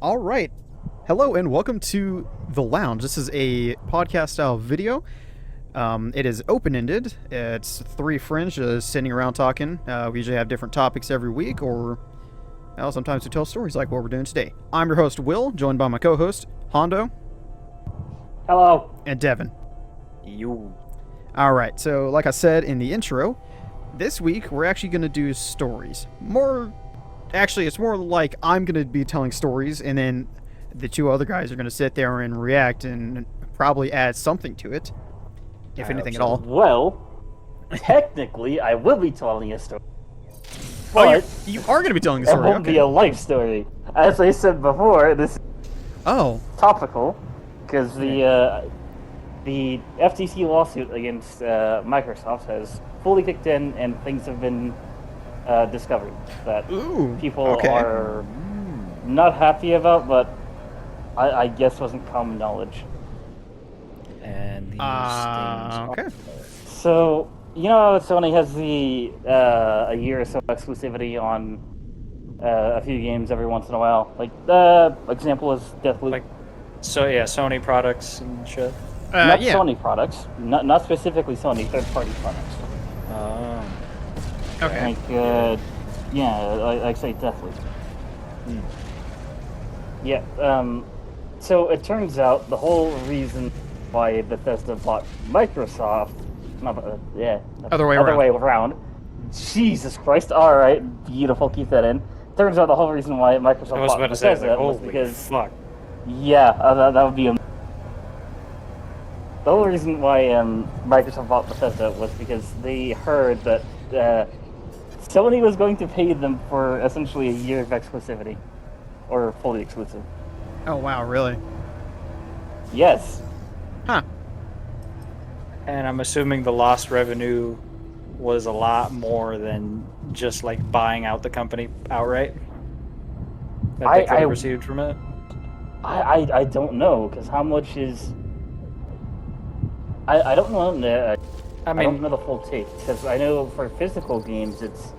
All right. Hello and welcome to The Lounge. This is a podcast style video. It is open-ended. It's three friends just sitting around talking. We usually have different topics every week, or sometimes we tell stories like what we're doing today. I'm your host, Will, joined by my co-host, Hondo. Hello. And Devin. You. All right, so like I said in the intro, this week we're actually going to do stories. It's more like I'm going to be telling stories, and then the two other guys are going to sit there and react and probably add something to it, if anything at all. Well, technically, I will be telling a story. Oh, But you are going to be telling a story. it won't be a life story. As I said before, this is topical, because the FTC lawsuit against Microsoft has fully kicked in, and things have been discovered that people are not happy about, but I guess wasn't common knowledge. And these things. Okay. So, you know, Sony has the a year or so exclusivity on a few games every once in a while. Like, example is Deathloop. Sony products and shit. Not Sony products, not specifically Sony, third-party products. Okay. Like say Deathloop. Yeah. So it turns out the whole reason why Bethesda bought Microsoft, other way around. Jesus Christ! All right, beautiful. Keep that in. Turns out the whole reason why Microsoft bought Bethesda was because fuck. Yeah, that would be. The whole reason why Microsoft bought Bethesda was because they heard that Sony was going to pay them for essentially a year of exclusivity, or fully exclusive. Oh, wow, really? Yes. Huh. And I'm assuming the lost revenue was a lot more than just like buying out the company outright that they could have received from it. I don't know, because how much is... I don't know. I don't know the full take, because I know for physical games it's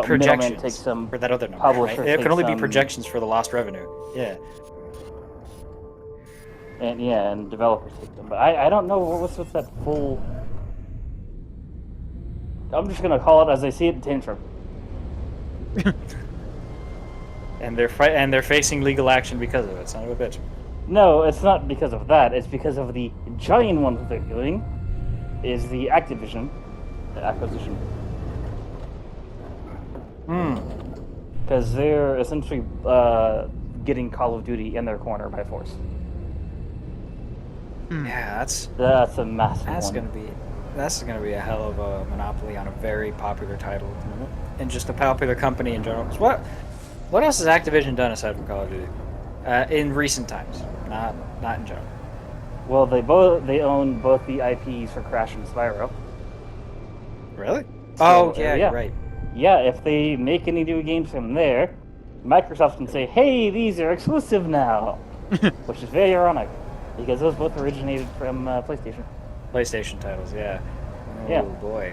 projections takes some for that other number. Right? It can only be projections for the lost revenue. Yeah. And developers take them, but I don't know what's with that full. I'm just gonna call it as I see it, tantrum. And they're facing legal action because of it. Son of a bitch. No, it's not because of that. It's because of the giant one that they're doing. Is the Activision acquisition. Because they're essentially getting Call of Duty in their corner by force. Yeah, that's a massive one. That's gonna be a hell of a monopoly on a very popular title at the moment, and just a popular company in general. What else has Activision done aside from Call of Duty in recent times? Not in general. Well, they own both the IPs for Crash and Spyro. Really? So, yeah, you're right. Yeah, if they make any new games from there, Microsoft can say, "Hey, these are exclusive now," which is very ironic, because those both originated from PlayStation. PlayStation titles, yeah. Yeah. Oh boy.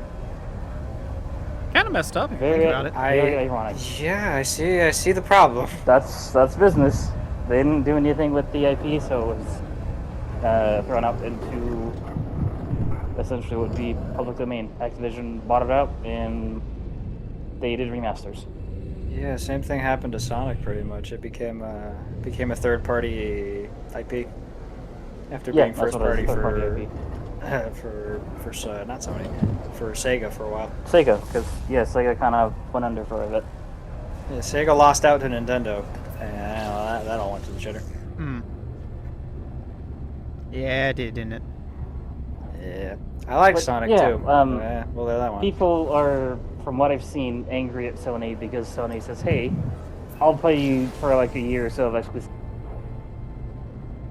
Kind of messed up if you Very, think about it. very ironic. Yeah, I see the problem. That's business. They didn't do anything with the IP, so it was thrown out into essentially what would be public domain. Activision bought it out, and they did remasters. Yeah, same thing happened to Sonic pretty much. It became a third-party IP after being first-party for not Sony, for Sega for a while. Sega, because Sega kind of went under for a bit. Yeah, Sega lost out to Nintendo, and that all went to the shitter. Yeah, it did, didn't it? Yeah, I like Sonic too. Well, that one. People are, from what I've seen, angry at Sony because Sony says, "Hey, I'll pay you for like a year or so of exclusivity,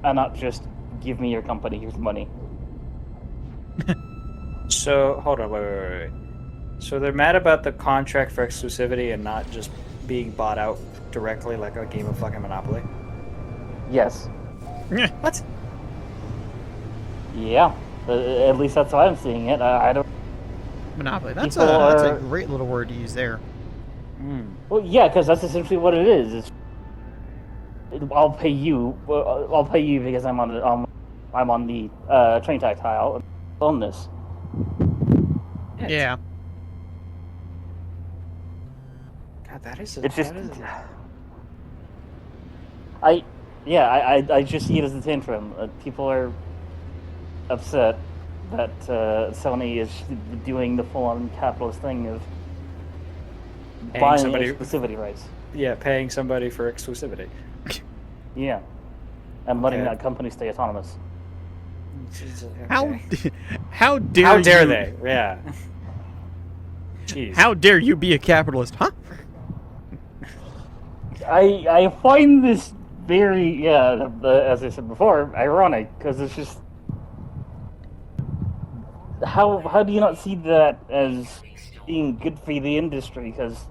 and not just give me your company. Here's money." So hold on, wait. So they're mad about the contract for exclusivity and not just being bought out directly like a game of fucking Monopoly? Yes. What? Yeah. At least that's how I'm seeing it. I don't. Monopoly. That's a great little word to use there. Well, yeah, because that's essentially what it is. I'll pay you. I'll pay you because I'm on the train tactile on this. Yeah. God, that is. It's just. That is I just see it as a tantrum. People are upset that Sony is doing the full-on capitalist thing of buying exclusivity rights. Yeah, paying somebody for exclusivity. Yeah, and letting that company stay autonomous. Okay. How dare they? Yeah. Jeez. How dare you be a capitalist, huh? I find this very, as I said before, ironic, because it's just... How do you not see that as being good for the industry? Because...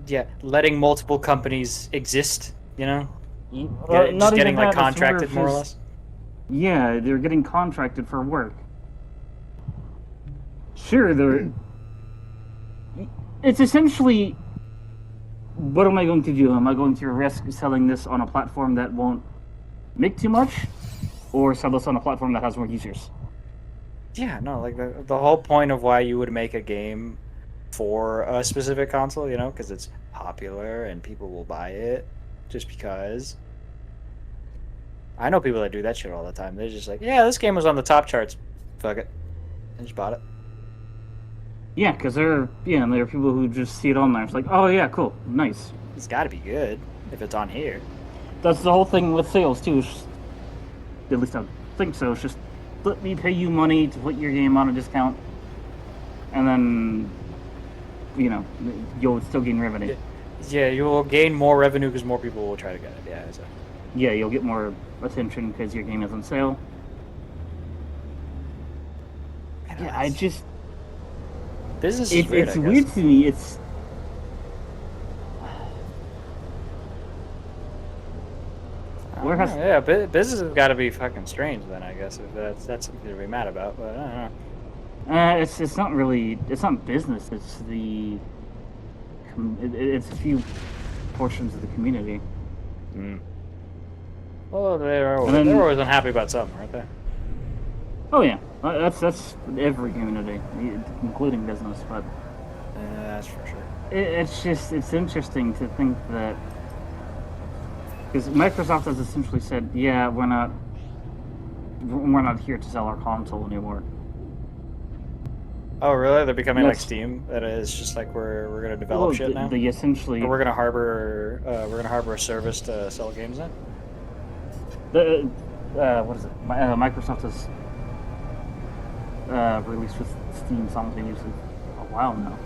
yeah, letting multiple companies exist, you know? Just getting, like, contracted, more or less? Yeah, they're getting contracted for work. Sure, they're... It's essentially... What am I going to do? Am I going to risk selling this on a platform that won't make too much? Or sell this on a platform that has more users? Yeah, no, like, the whole point of why you would make a game for a specific console, you know, because it's popular and people will buy it just because. I know people that do that shit all the time. They're just like, yeah, this game was on the top charts. Fuck it. And just bought it. Yeah, because there are people who just see it on there. It's like, oh yeah, cool, nice. It's got to be good if it's on here. That's the whole thing with sales too. At least I think so. It's just let me pay you money to put your game on a discount, and then you'll still gain revenue. Yeah, you will gain more revenue because more people will try to get it. Yeah. So. Yeah, you'll get more attention because your game is on sale. Yeah, I just. Business is weird. It's weird to me. It's. Business has got to be fucking strange then, I guess, if that's something to be mad about. But I don't know. It's not really. It's not business. It's it's a few portions of the community. Mm. Well, they're always unhappy about something, aren't they? Oh yeah, that's every community, including business. But that's for sure. It's interesting to think that because Microsoft has essentially said, yeah, we're not here to sell our console anymore. Oh really? They're becoming like Steam. That is just like we're gonna develop shit now. They essentially. Or we're gonna harbor a service to sell games in. What is it? Microsoft has released with Steam simultaneously for a while now.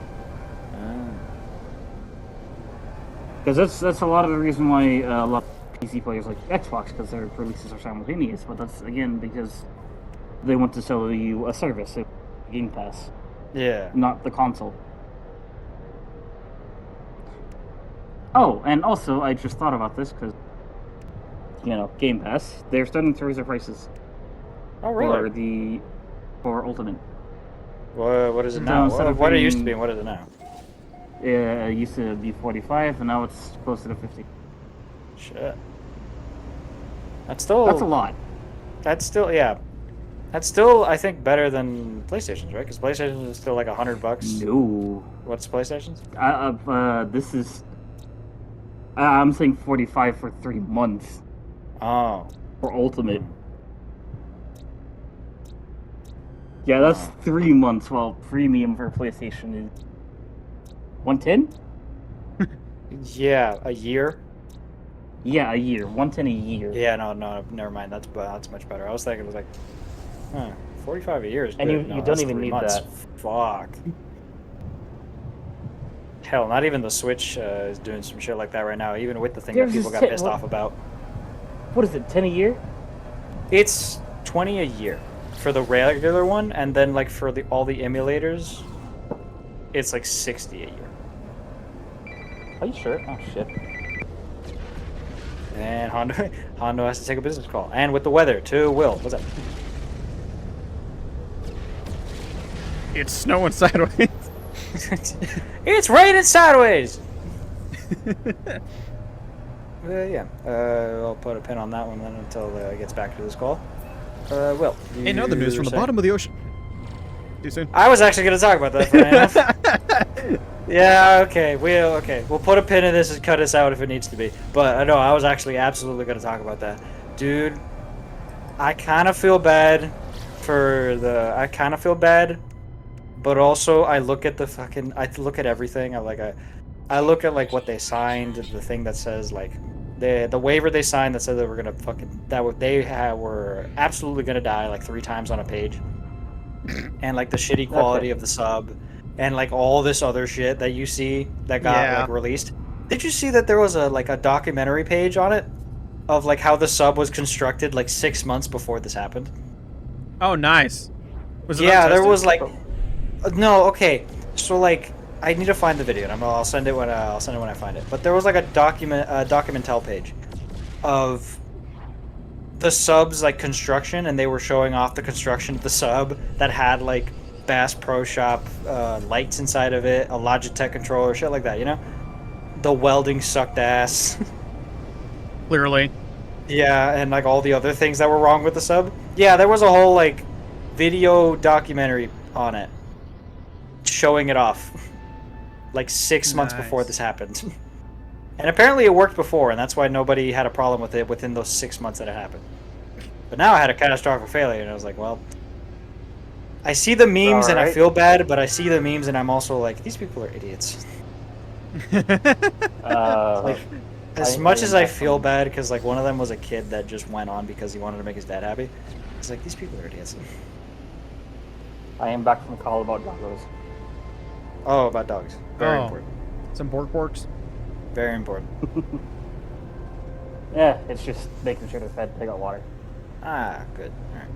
Because that's a lot of the reason why a lot of PC players like Xbox, because their releases are simultaneous. But that's again because they want to sell you a service, a Game Pass. Yeah. Not the console. Oh, and also I just thought about this because. Game Pass, they're starting to raise their prices. Oh, really? For Ultimate. What is it now? What it used to be and what is it now? It used to be $45 and now it's closer to $50. Shit. That's a lot. That's still, I think, better than PlayStation's, right? Because PlayStation is still like $100. No. What's PlayStation's? This is... I'm saying $45 for 3 months. Oh. For Ultimate. Yeah, that's 3 months, while premium for PlayStation is $110? Yeah, a year. Yeah, a year. $110 a year. Yeah, no, never mind. That's much better. I was thinking it was like, $45 a year is good. And you don't even need that. Fuck. Hell, not even the Switch is doing some shit like that right now, even with the thing that people got pissed off about. What is it, 10 a year? It's 20 a year for the regular one, and then like for all the emulators, it's like 60 a year. Are you sure? Oh shit. And Hondo has to take a business call. And with the weather, too, Will. What's up? It's snowing sideways. It's raining sideways. Yeah. I'll put a pin on that one then until it gets back to this call. Will. In other news, from the bottom of the ocean. Too soon. I was actually going to talk about that for Yeah, okay. We'll put a pin in this and cut this out if it needs to be. But I know I was actually absolutely going to talk about that. Dude, I kind of feel bad but also I look at everything. I look at like what they signed, the thing that says like the waiver they signed that said they were gonna were absolutely gonna die like 3 times on a page, and like the shitty quality of the sub, and like all this other shit that you see that got like released. Did you see that there was a documentary page on it of like how the sub was constructed like 6 months before this happened? Oh, nice. Was it there untested? was like no, okay. So like I need to find the video, and I'll send it when I find it. But there was like a documental page of the sub's like construction, and they were showing off the construction of the sub that had like Bass Pro Shop lights inside of it, a Logitech controller, shit like that. You know, the welding sucked ass. Clearly. Yeah, and like all the other things that were wrong with the sub. Yeah, there was a whole like video documentary on it, showing it off. Like 6 months before this happened. And apparently it worked before, and that's why nobody had a problem with it within those 6 months that it happened. But now I had a catastrophic failure, and I was like, well, I see the memes and I feel bad, but I see the memes and I'm also like, these people are idiots. Like, as much as I feel bad, because like one of them was a kid that just went on because he wanted to make his dad happy, it's like, these people are idiots. I am back from call about doggos. Oh, about dogs. Very important. Some porks. Very important. Yeah, it's just making sure they're fed. They got water. Ah, good. All right.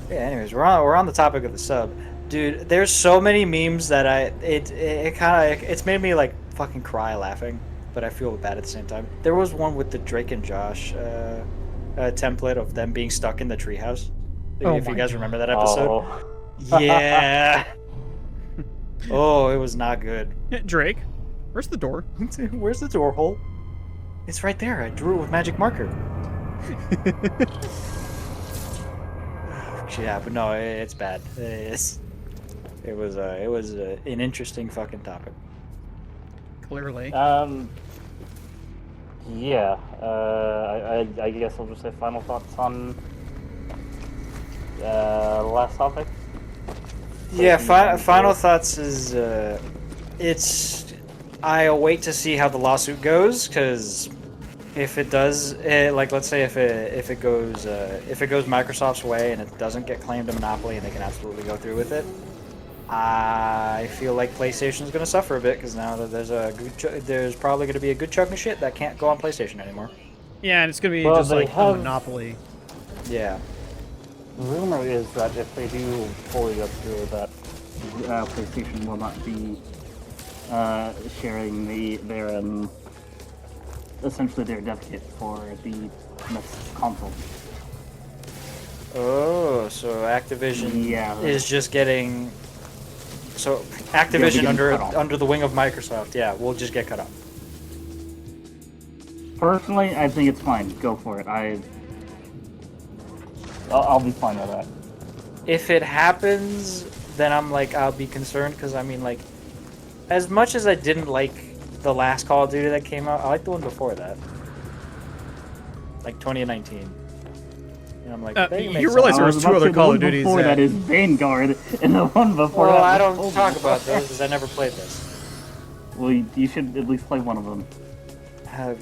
Yeah. Anyways, we're on the topic of the sub, dude. There's so many memes that it's made me like fucking cry laughing, but I feel bad at the same time. There was one with the Drake and Josh template of them being stuck in the treehouse. If you guys remember that episode. Oh. Yeah. Oh, it was not good. Drake, where's the door? Where's the door hole? It's right there. I drew it with magic marker. Yeah, but no, it's bad. It was an interesting fucking topic. Clearly. Yeah. I guess I'll just say final thoughts on the last topic. Yeah, final thoughts is it's. I'll wait to see how the lawsuit goes, because if it does, like let's say if it goes Microsoft's way and it doesn't get claimed a monopoly and they can absolutely go through with it, I feel like PlayStation's going to suffer a bit, because now that there's probably going to be a good chunk of shit that can't go on PlayStation anymore. Yeah, and it's going to be just like a monopoly. Yeah. The rumor is that if they do fully go through that, PlayStation will not be sharing their essentially their dev kit for the next console. Oh, so Activision is just getting. So Activision under the wing of Microsoft, will just get cut off. Personally, I think it's fine. Go for it. I'll be fine with that. If it happens, then I'll be concerned, because I mean, like, as much as I didn't like the last Call of Duty that came out, I liked the one before that, like 2019. And I'm like, you realize there was 2 other Call of Duties. Before that is Vanguard, and the one before that. Well, I don't talk about those because I never played this. Well, you should at least play one of them.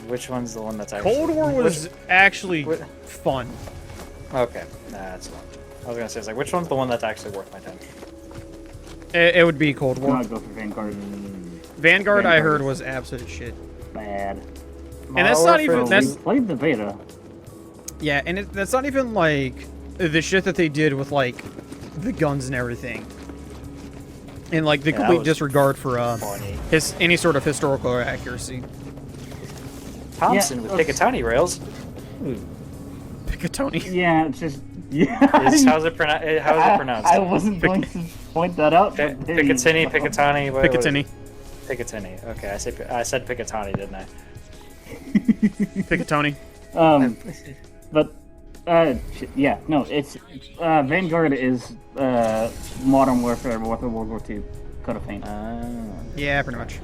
Which one's the one that's actually... Cold War was actually fun. Okay, that's one. I was gonna say, it's like, which one's the one that's actually worth my time? It would be Cold War. I'll go for Vanguard. Vanguard, I heard, was absolute shit. Bad. And that's not even... We played the beta. Yeah, and that's not even, like, the shit that they did with, like, the guns and everything. And, like, the complete disregard for any sort of historical accuracy. Thompson with Picatinny rails. Picatinny? Yeah, it's just... Yeah. How's it pronounced? I wasn't going to point that out. Picatinny. Picatinny. Picatinny. Okay, I said Picatinny, didn't I? Pick a Tony. But yeah, no, it's Vanguard is Modern Warfare, World War II, Code of Fame. Yeah, pretty much.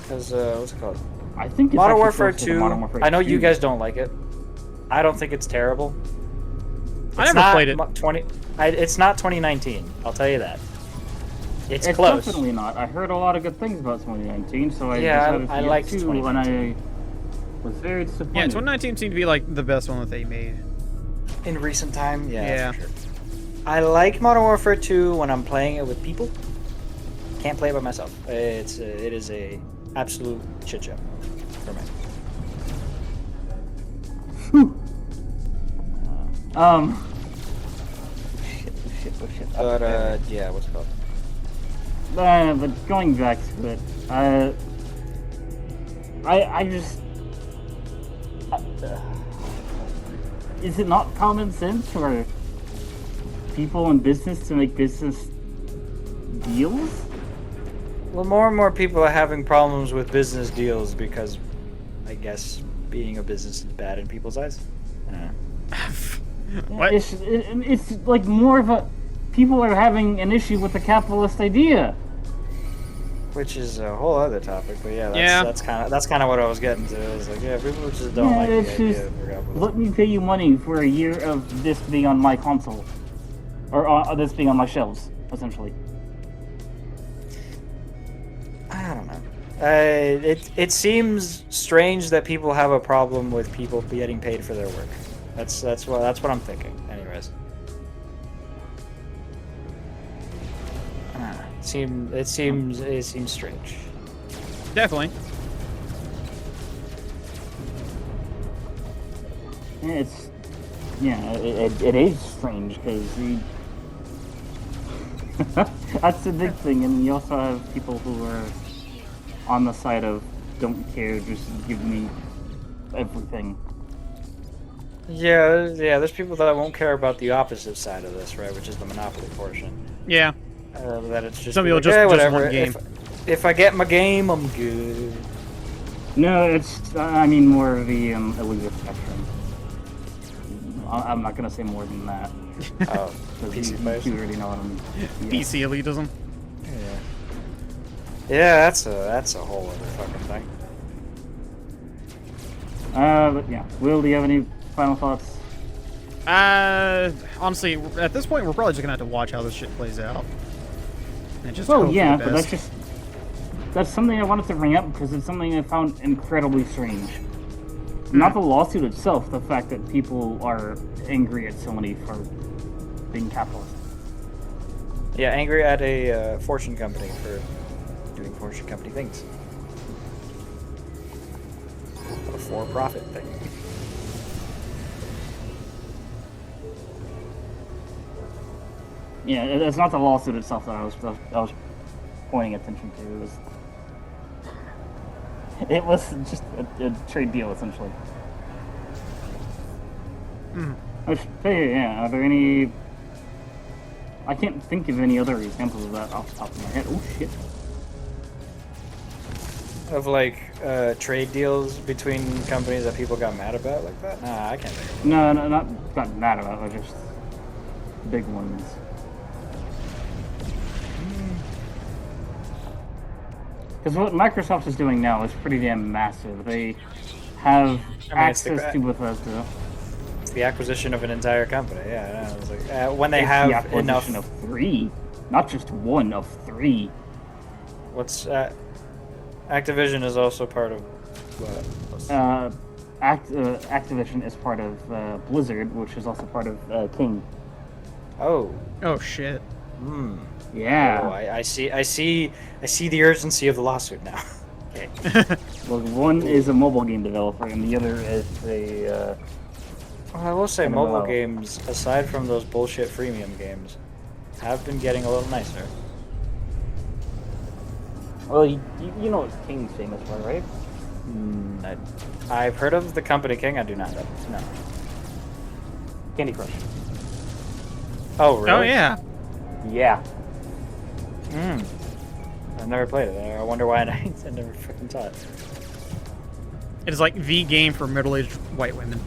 Because what's it called? I think it's Modern actually Warfare closer to 2. Modern Warfare I know 2. you guys don't like it. I don't think it's terrible. I never played it. It's not 2019. I'll tell you that. It's close. Definitely not. I heard a lot of good things about 2019, so I Yeah, I liked to, 2019. and I was very disappointed. Yeah, 2019 seemed to be like the best one that they made. In recent time, Yeah. for sure. I like Modern Warfare 2 when I'm playing it with people. Can't play it by myself. It is a absolute shit show for me. Shit. But yeah, what's it called? But going back to it, I just is it not common sense for people in business to make business deals? Well, more and more people are having problems with business deals because, I guess, being a business is bad in people's eyes. What? It's like more of a people are having an issue with the capitalist idea. Which is a whole other topic, but yeah, that's kind of what I was getting to. I was like, yeah, people just don't like the idea of capitalism. Let me pay you money for a year of this being on my console, or this being on my shelves, essentially. I don't know. It seems strange that people have a problem with people getting paid for their work. That's what I'm thinking. Anyways, I don't know. It seems strange. Definitely. It is strange because that's the big thing, and you also have people who are on the side of don't care, just give me everything. Yeah. There's people that won't care about the opposite side of this, right? Which is the monopoly portion. Yeah. That it's just some people like, just whatever. want game. If I get my game, I'm good. No, it's I mean more of the elite spectrum. I'm not gonna say more than that. Oh, PC players. You already know what I'm. Yeah. PC elitism. Yeah, that's a whole other fucking thing. But yeah, Will, do you have any final thoughts? Honestly, at this point, we're probably just gonna have to watch how this shit plays out. And just Well, hope for yeah, the but best. that's something I wanted to bring up because it's something I found incredibly strange. Not the lawsuit itself, the fact that people are angry at Sony for being capitalist. Yeah, angry at a fortune company for doing fortune company things. A for-profit thing. Yeah, it's not the lawsuit itself that I was pointing attention to. It was just a trade deal, essentially. Yeah, are there any... I can't think of any other examples of that off the top of my head. Oh, shit. Of like trade deals between companies that people got mad about like that? Nah, I can't think of it. No, not got mad about it, just big ones. Because what Microsoft is doing now is pretty damn massive. They have access to Bethesda. It's the acquisition of an entire company. Yeah, I know. It's like, when they It's have the acquisition enough of 3, not just 1 of 3. What's Activision is also part of what? Activision is part of Blizzard, which is also part of King. Oh. Oh shit. Hmm. Yeah. Oh, I see the urgency of the lawsuit now. Okay. Well, one is a mobile game developer, and the other is a. Well, I will say, I don't mobile know. games, aside from those bullshit freemium games, have been getting a little nicer. Well, you know what King's famous for, right? I've heard of the company King. I do not know. No. Candy Crush. Oh, really? Oh yeah. Yeah. I've never played it. I wonder why I never freaking saw it. It is like the game for middle-aged white women.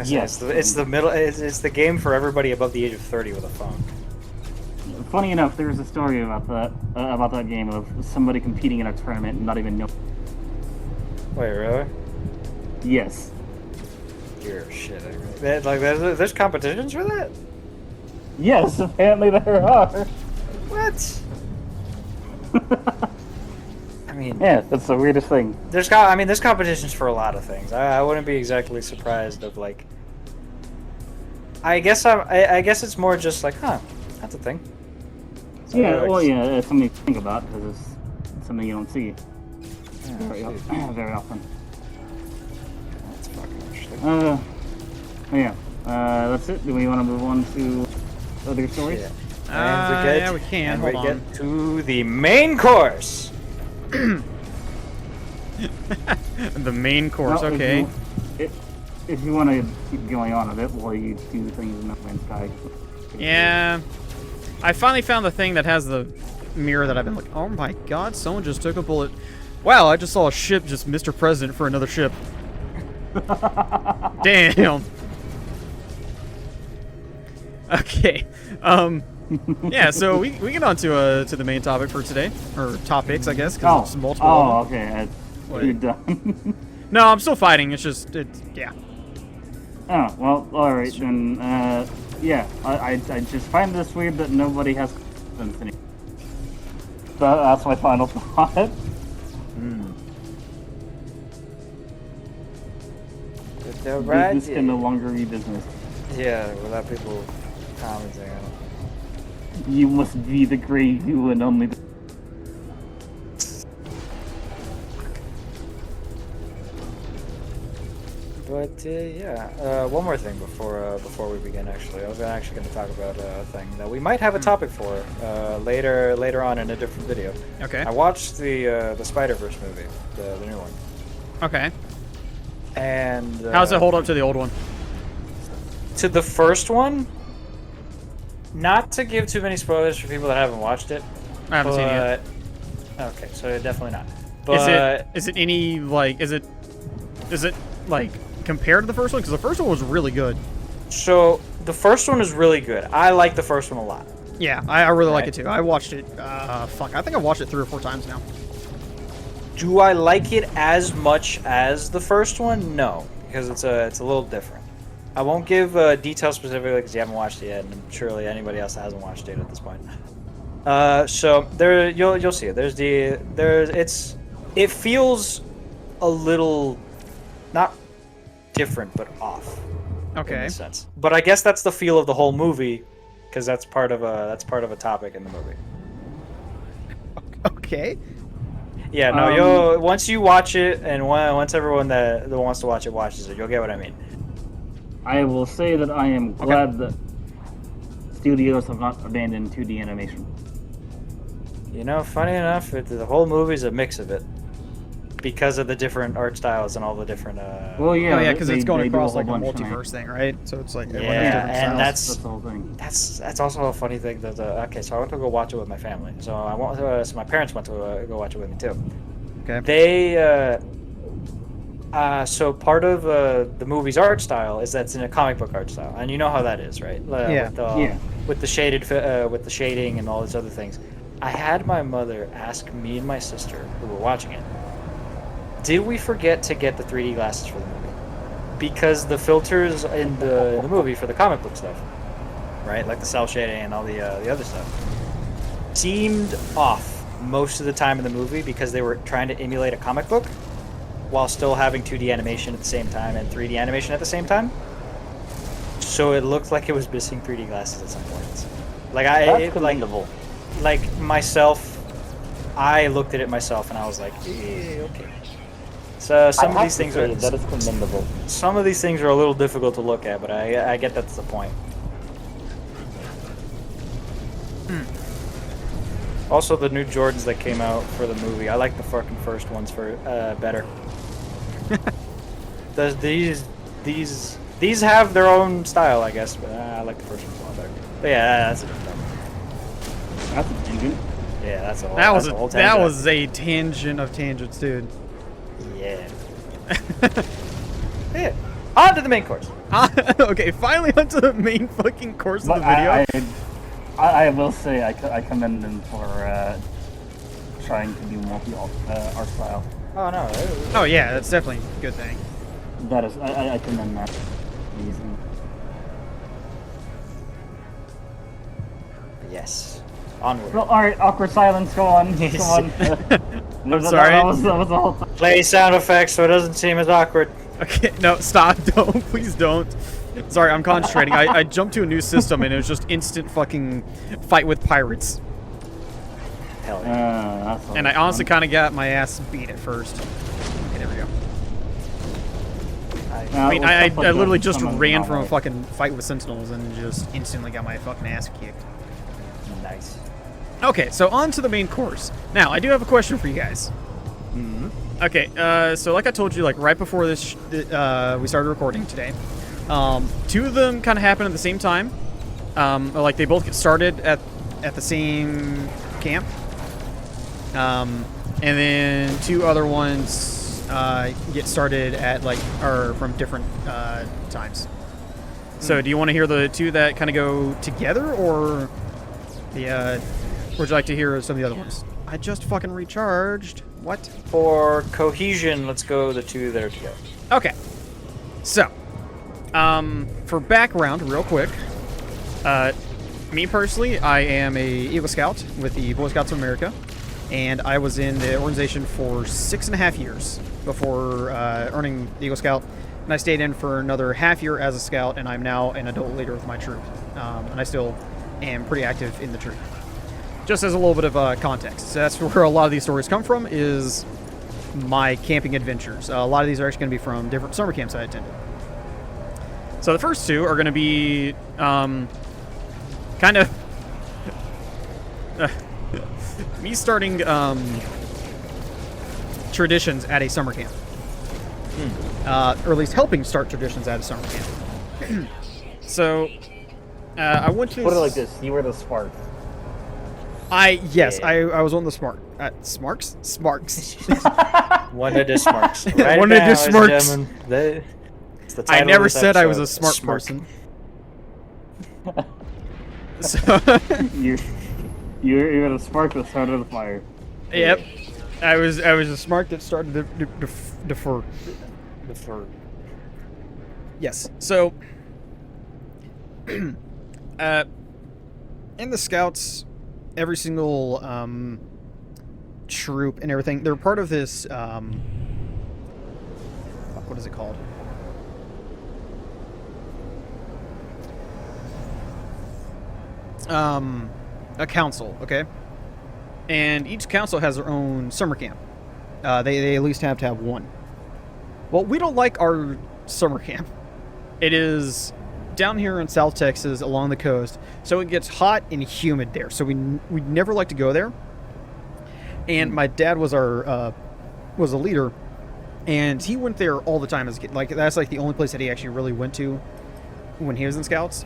Yes, it's the game for everybody above the age of 30 with a phone. Funny enough, there's a story about that game of somebody competing in a tournament and not even know. Wait, really? Yes. You're shitting. Like, there's competitions for that? Yes, apparently there are. What? I mean, yeah, that's the weirdest thing. There's competitions for a lot of things. I wouldn't be exactly surprised of like. I guess it's more just like, huh, that's a thing. So yeah, well, yeah, it's something to think about because it's something you don't see very often. That's fucking interesting. Yeah. That's it. Do we want to move on to other stories? Yeah. Yeah, we can. And Hold we on. get to the main course. The main course, Well, okay. If you want to keep going on a bit while you do things in No Man's Sky. Yeah. I finally found the thing that has the mirror that I've been like, oh my god, someone just took a bullet. Wow, I just saw a ship just Mr. President for another ship. Damn. Okay. Yeah, so we get on to the main topic for today. Or topics, I guess, because it's multiple. Oh, okay. You're done. No, I'm still fighting. It's just, yeah. Oh, well, alright, then, yeah, I just find this weird that nobody has confidence anymore. That's my final thought. This can no longer be business. Yeah, without people commenting on it. You must be the great you and only the... But yeah, one more thing before we begin. Actually, I was actually going to talk about a thing that we might have a topic for later on in a different video. Okay. I watched the Spider-Verse movie, the new one. Okay. And how does it hold up to the old one? To the first one. Not to give too many spoilers for people that haven't watched it. I haven't seen it yet. Okay, so definitely not. But is it any like is it like compared to the first one? Because the first one was really good. So the first one is really good. I like the first one a lot. Yeah, I really like it too. I watched it. Fuck, I think I watched it 3 or 4 times now. Do I like it as much as the first one? No, because it's a little different. I won't give details specifically because you haven't watched it yet, and surely anybody else hasn't watched it at this point. So there, you'll see it. It feels a little not different, but off. Okay. In a sense. But I guess that's the feel of the whole movie, because that's part of a topic in the movie. Okay. Yeah. No. Once you watch it, and once everyone that wants to watch it watches it, you'll get what I mean. I will say that I am glad that studios have not abandoned 2D animation. You know, funny enough, the whole movie's a mix of it. Because of the different art styles and all the different... Well, yeah. Oh, yeah, because it's going across like a bunch, multiverse thing, right? So it's like... Yeah, and that's the whole thing. That's also a funny thing. That okay, so I went to go watch it with my family. So so my parents went to go watch it with me, too. Okay. They... so part of the movie's art style is that it's in a comic book art style, and you know how that is, right? Yeah. With the shading and all these other things. I had my mother ask me and my sister, who were watching it, did we forget to get the 3D glasses for the movie? Because the filters in the movie for the comic book stuff, right, like the cell shading and all the other stuff, seemed off most of the time in the movie because they were trying to emulate a comic book while still having 2D animation at the same time and 3D animation at the same time. So it looked like it was missing 3D glasses at some points. That's commendable. Like myself, I looked at it myself and I was like, okay. So some of these things are that is commendable. Some of these things are a little difficult to look at, but I get that's the point. Also, the new Jordans that came out for the movie, I like the fucking first ones for better. These have their own style, I guess, but I like the first ones a lot better. But yeah, that's it. That's a tangent. Yeah, that's a whole. That was a tangent of tangents, dude. Yeah. Yeah. On to the main course. Okay, finally onto the main fucking course of the video. I will say I commend them for trying to do multi-art style. Oh no. Oh yeah, that's definitely a good thing. That is, I commend that. Amazing. Yes. Onward. Well, alright, awkward silence, go on. Come on. I'm sorry. That was the whole time. Play sound effects so it doesn't seem as awkward. Okay, no, stop. Don't. Please don't. Sorry, I'm concentrating. I jumped to a new system and it was just instant fucking fight with pirates. Hell yeah. And I honestly kind of got my ass beat at first. Okay, there we go. I literally just ran from a fucking fight with sentinels and just instantly got my fucking ass kicked. Nice. Okay, so on to the main course. Now, I do have a question for you guys. Okay, so like I told you, like right before this, we started recording today, two of them kind of happened at the same time. Like they both get started at the same camp, and then two other ones get started at or from different times. So, do you want to hear the two that kind of go together, or would you like to hear some of the other ones? I just fucking recharged. What? For cohesion, let's go the two that are together. Okay. So, for background, real quick, me personally, I am a Eagle Scout with the Boy Scouts of America, and I was in the organization for 6.5 years before earning the Eagle Scout, and I stayed in for another half year as a Scout, and I'm now an adult leader with my troop, and I still am pretty active in the troop. Just as a little bit of context. So that's where a lot of these stories come from, is my camping adventures. A lot of these are actually going to be from different summer camps I attended. So the first two are going to be kind of me starting traditions at a summer camp. Or at least helping start traditions at a summer camp. So I went to... Put it like this, you were the spark. I was on the Smarks. One of the Smarks. Right One of the Smarks. I never said I was a smart Smark. person. So you're the spark that started the fire. Yep. I was a smart that started the defer. Yes. So in the Scouts, every single troop and everything, they're part of this what is it called? A council, okay? And each council has their own summer camp. They at least have to have one. Well, we don't like our summer camp. It is down here in South Texas along the coast, so it gets hot and humid there. So we never like to go there. And my dad was a leader, and he went there all the time as a kid. Like that's like the only place that he actually really went to when he was in Scouts.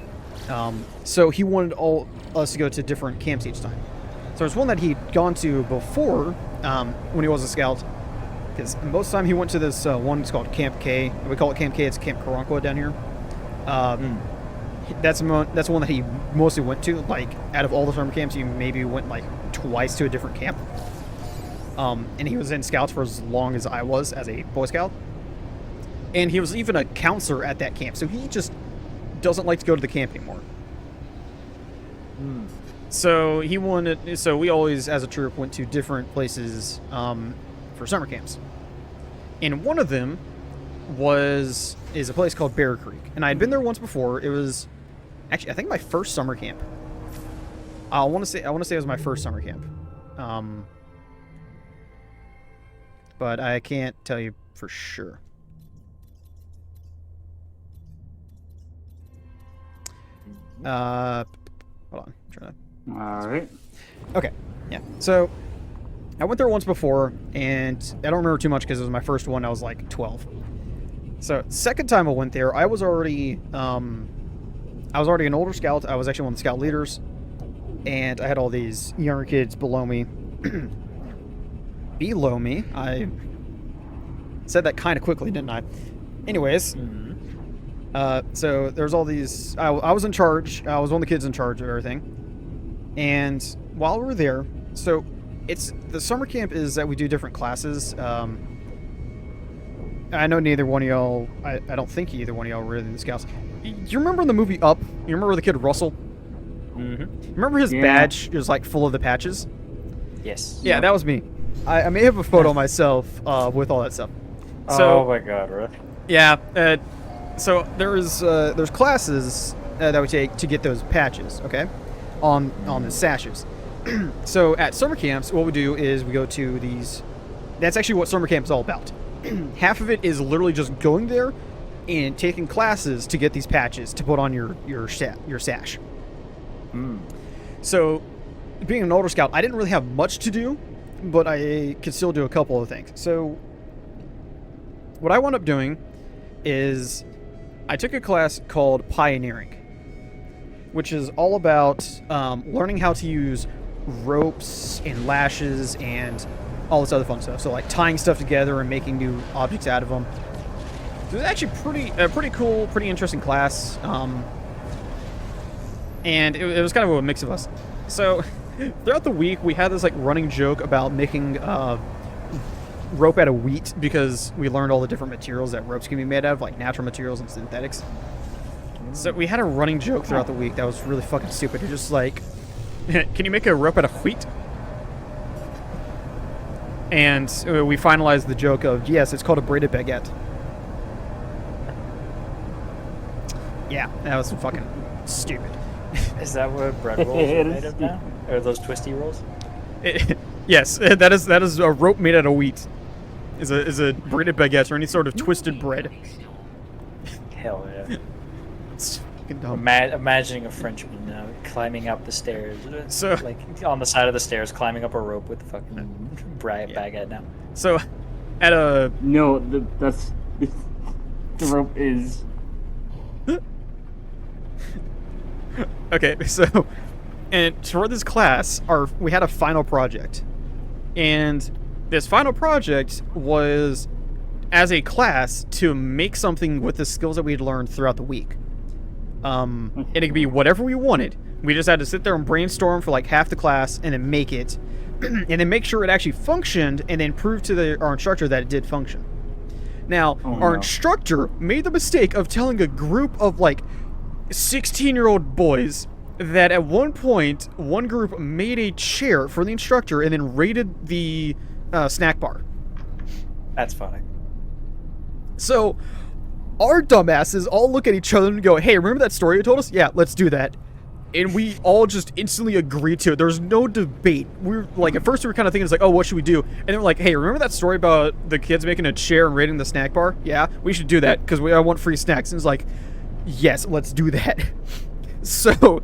So he wanted all us to go to different camps each time. So there's one that he'd gone to before when he was a Scout, because most of the time he went to this one. It's called Camp K. We call it Camp K. It's Camp Karankawa down here. That's one that he mostly went to. Like out of all the summer camps, he maybe went like twice to a different camp. And he was in Scouts for as long as I was as a Boy Scout. And he was even a counselor at that camp. So he just doesn't like to go to the camp anymore. So we always, as a troop, went to different places for summer camps. And one of them is a place called Bear Creek. And I had been there once before. It was actually, I think, my first summer camp. I want to say it was my first summer camp. But I can't tell you for sure. Hold on. I'm trying to... All right. Okay. Yeah. So I went there once before, and I don't remember too much because it was my first one. I was like 12. So second time I went there, I was already an older Scout. I was actually one of the Scout leaders, and I had all these younger kids below me. Below me. Said that kind of quickly, didn't I? Anyways, so there's all these. I was in charge. I was one of the kids in charge of everything. And while we were there, so the summer camp is that we do different classes. I know neither one of y'all. I don't think either one of y'all were in the Scouts. You remember in the movie Up? You remember the kid Russell? Mm-hmm. Remember his badge is like full of the patches? Yes. Yeah, that was me. I may have a photo of myself with all that stuff. So, oh my god, really? Yeah. So there's classes that we take to get those patches, okay, on the sashes. So at summer camps, what we do is we go to these. That's actually what summer camp is all about. Half of it is literally just going there and taking classes to get these patches to put on your sash. So, being an older scout, I didn't really have much to do, but I could still do a couple of things. So, what I wound up doing is I took a class called Pioneering, which is all about learning how to use ropes and lashes and all this other fun stuff. So, like tying stuff together and making new objects out of them. It was actually pretty cool, pretty interesting class. And it was kind of a mix of us. So, throughout the week, we had this like running joke about making rope out of wheat because we learned all the different materials that ropes can be made out of, like natural materials and synthetics. So we had a running joke throughout the week that was really fucking stupid. It's just like, can you make a rope out of wheat? And we finalized the joke of, yes, it's called a braided baguette. Yeah, that was fucking stupid. Is that what bread rolls are made of now? Or those twisty rolls? Yes, that is a rope made out of wheat. Is a braided baguette or any sort of twisted bread. Hell yeah. It's fucking dumb. Imagining a Frenchman climbing up the stairs, so like on the side of the stairs, climbing up a rope with the fucking baguette now. So, at a the rope is. Okay, so, and for this class, we had a final project, and this final project was, as a class, to make something with the skills that we had learned throughout the week. And it could be whatever we wanted. We just had to sit there and brainstorm for like half the class, and then make it, and then make sure it actually functioned, and then prove to our instructor that it did function. Now, our instructor made the mistake of telling a group of like 16-year-old boys that at one point, one group made a chair for the instructor and then raided the snack bar. That's funny. So, our dumbasses all look at each other and go, hey, remember that story you told us? Yeah, let's do that. And we all just instantly agreed to it. There's no debate. We were like, at first we were kind of thinking, it's like, oh, what should we do? And then we're like, hey, remember that story about the kids making a chair and raiding the snack bar? Yeah, we should do that because I want free snacks. And it's like, yes, let's do that. So,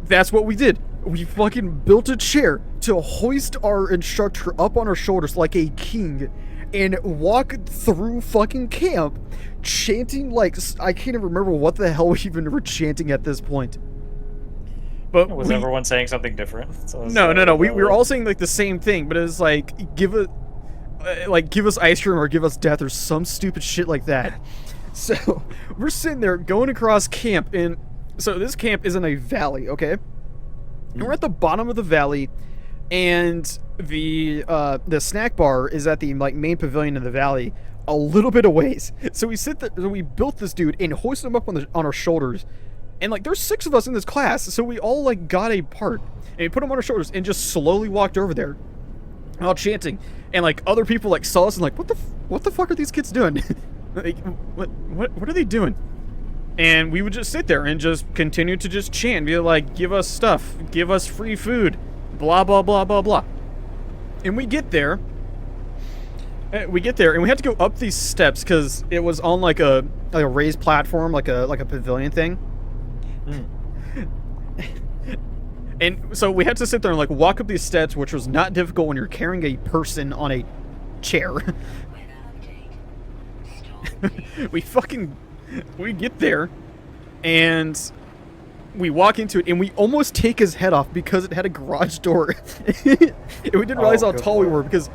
that's what we did. We fucking built a chair to hoist our instructor up on our shoulders like a king and walk through fucking camp chanting like, I can't even remember what the hell we even were chanting at this point. But was everyone saying something different? So no. We were all saying like the same thing, but it was like, give us ice cream or give us death or some stupid shit like that. So, we're sitting there going across camp, and so this camp is in a valley, okay? And we're at the bottom of the valley, and the snack bar is at the like main pavilion in the valley, a little bit of ways. So we sit there, we built this dude and hoisted him up on our shoulders, and like there's 6 of us in this class, so we all like got a part, and we put him on our shoulders and just slowly walked over there, while chanting, and like other people like saw us and like, what the fuck are these kids doing? Like, what are they doing? And we would just sit there and just continue to just chant, be like, give us stuff, give us free food, blah, blah, blah, blah, blah. And we get there, and we had to go up these steps because it was on like a raised platform, like a pavilion thing. And so we had to sit there and like walk up these steps, which was not difficult when you're carrying a person on a chair. We get there, and we walk into it, and we almost take his head off because it had a garage door. And we didn't realize how tall we were because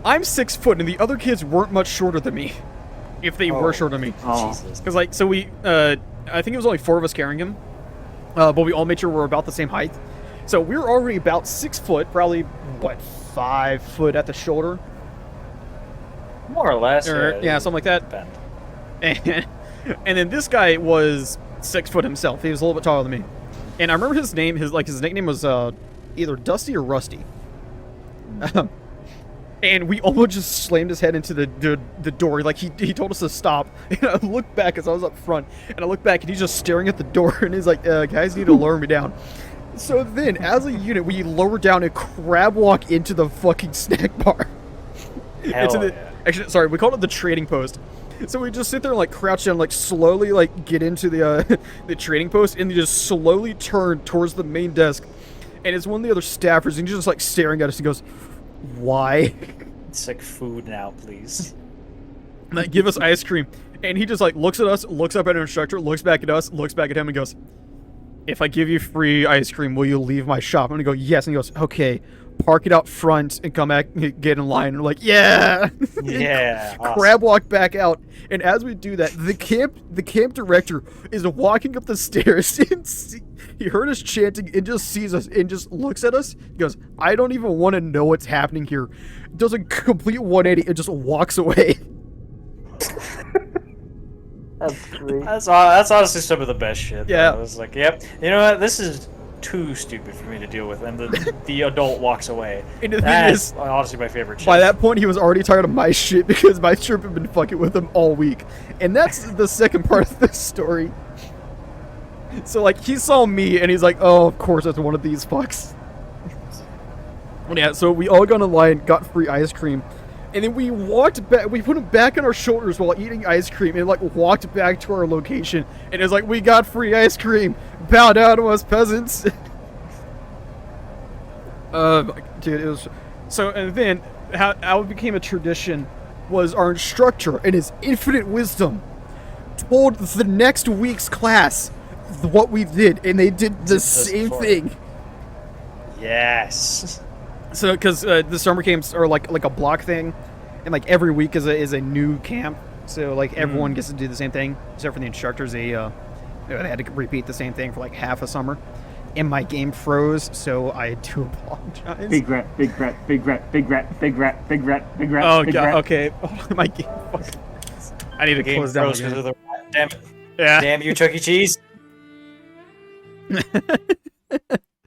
I'm 6 foot, and the other kids weren't much shorter than me. If they were shorter than me. Jesus. Because, like, so we, I think it was only 4 of us carrying him. But we all made sure we're about the same height. So we were already about 6 foot, probably, 5 foot at the shoulder? More or less. Yeah, something like that. Depend. And then this guy was 6 foot himself. He was a little bit taller than me. And I remember his name, his nickname was either Dusty or Rusty. And we almost just slammed his head into the door. Like, he told us to stop. And I looked back as I was up front. And I looked back, and he's just staring at the door. And he's like, guys need to lower me down. So then, as a unit, we lower down and crab walk into the fucking snack bar. Actually, sorry, we called it the trading post. So we just sit there and, like, crouch down, like, slowly, like, get into the the trading post. And they just slowly turn towards the main desk. And it's one of the other staffers. And he's just, like, staring at us. He goes, why? It's like, food now, please. Like, give us ice cream. And he just, like, looks at us, looks up at our instructor, looks back at us, looks back at him, and goes, if I give you free ice cream, will you leave my shop? And I go, yes. And he goes, okay, park it out front and come back, get in line. And we're like, yeah. Yeah. Crab walk back out. And as we do that, the camp director is walking up the stairs and he heard us chanting and just sees us and just looks at us. He goes, I don't even want to know what's happening here. Does a complete 180 and just walks away. That's great. That's honestly some of the best shit. Yeah. I was like, yep. You know what? This is too stupid for me to deal with. And the adult walks away. And the thing That's is, honestly my favorite shit. by that point, he was already tired of my shit because my trip had been fucking with him all week. And that's the second part of this story. So, like, he saw me and he's like, oh, of course, that's one of these fucks. Yeah, so we all got in line, got free ice cream. And then we walked back, we put him back on our shoulders while eating ice cream and, like, walked back to our location. And it was like, we got free ice cream. Bow down to us, peasants. Dude, it was... So, and then, how it became a tradition was our instructor, in his infinite wisdom, told the next week's class what we did. And they did the same thing. Yes. So, because the summer camps are like a block thing, and like every week is a new camp. So like everyone gets to do the same thing, except for the instructors. They had to repeat the same thing for like half a summer. And my game froze, so I do apologize. Big rat, big rat, big rat, big rat, big rat, big rat, big rat. Oh big god, rat. okay. Oh, my game. I need to close down. Because of the rat. Damn it. Yeah. Damn you, Chuck E. Cheese.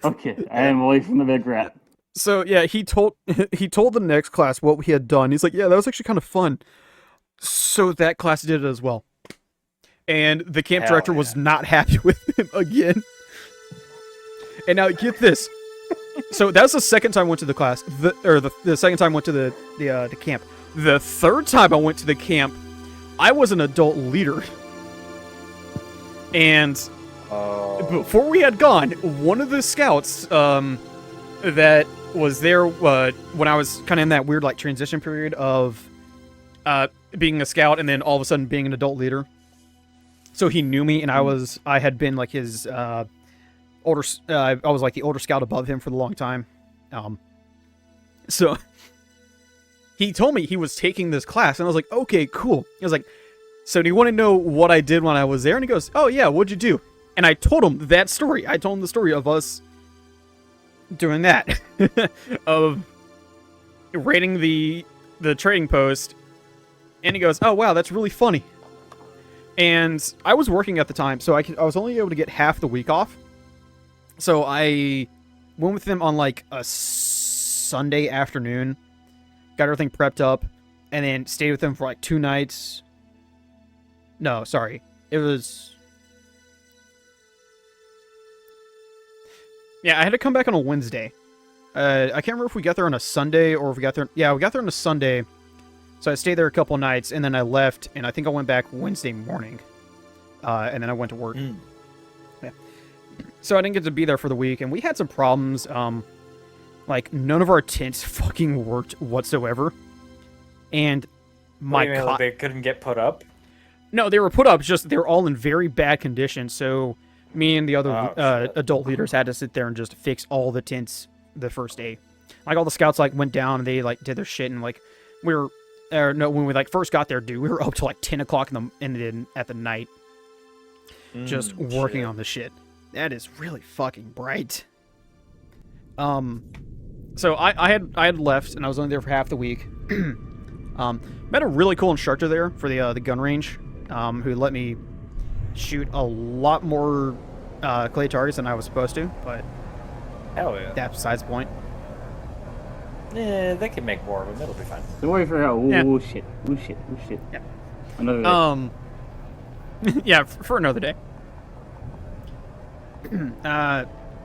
Okay, I am away from the big rat. So yeah, he told the next class what we had done. He's like, yeah, that was actually kind of fun. So that class did it as well. And the camp director was not happy with him again. And now get this. So that was the second time I went to the class. The second time I went to the camp. The third time I went to the camp, I was an adult leader. And before we had gone, one of the scouts that was there when I was kind of in that weird like transition period of being a scout and then all of a sudden being an adult leader. So he knew me, and I had been like his older. I was like the older scout above him for a long time. So he told me he was taking this class, and I was like, okay, cool. I was like, so do you want to know what I did when I was there? And he goes, oh yeah, what'd you do? And I told him that story. I told him the story of us doing that, of raiding the trading post. And he goes, oh wow, that's really funny. And I was working at the time, so I was only able to get half the week off. So I went with them on like a Sunday afternoon, got everything prepped up, and then stayed with them for like 2 nights. No, sorry. It was... Yeah, I had to come back on a Wednesday. I can't remember if we got there on a Sunday or if we got there... Yeah, we got there on a Sunday. So I stayed there a couple nights, and then I left, and I think I went back Wednesday morning. And then I went to work. Yeah. So I didn't get to be there for the week, and we had some problems. Like, none of our tents fucking worked whatsoever. And my they couldn't get put up? No, they were put up, just they were all in very bad condition, so me and the other adult leaders had to sit there and just fix all the tents the first day. Like, all the scouts, like, went down, and they, like, did their shit, and, like, when we like first got there, dude, we were up till like 10 o'clock at the night, just working on the shit. That is really fucking bright. So I had left, and I was only there for half the week. Met a really cool instructor there for the gun range, who let me shoot a lot more clay targets than I was supposed to, but hell yeah, that's besides the point. Yeah, they can make more of them. It'll be fine. Don't worry for oh shit. Yeah. Another day. Yeah, for another day.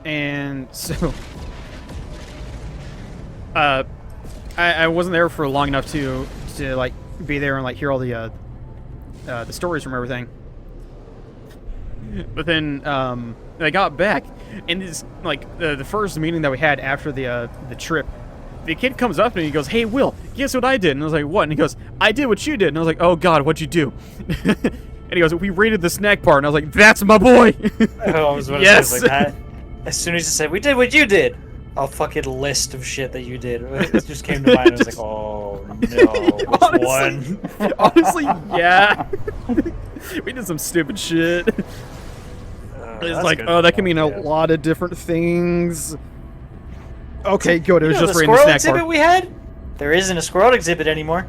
And so, I wasn't there for long enough to like be there and like hear all the stories from everything. But then I got back, and this like the first meeting that we had after the trip, the kid comes up to me and he goes, "Hey Will, guess what I did?" And I was like, "What?" And he goes, "I did what you did." And I was like, "Oh God, what'd you do?" And he goes, "We raided the snack bar." And I was like, "That's my boy." I was yes. Say, like, as soon as he said, "We did what you did," a fucking list of shit that you did. It just came to mind. I was like, "Oh no, which one?" Honestly, yeah. We did some stupid shit. It's like, oh, that can mean a lot of different things. Okay, good. It was just the raiding the snack exhibit bar. we had? There isn't a squirrel exhibit anymore.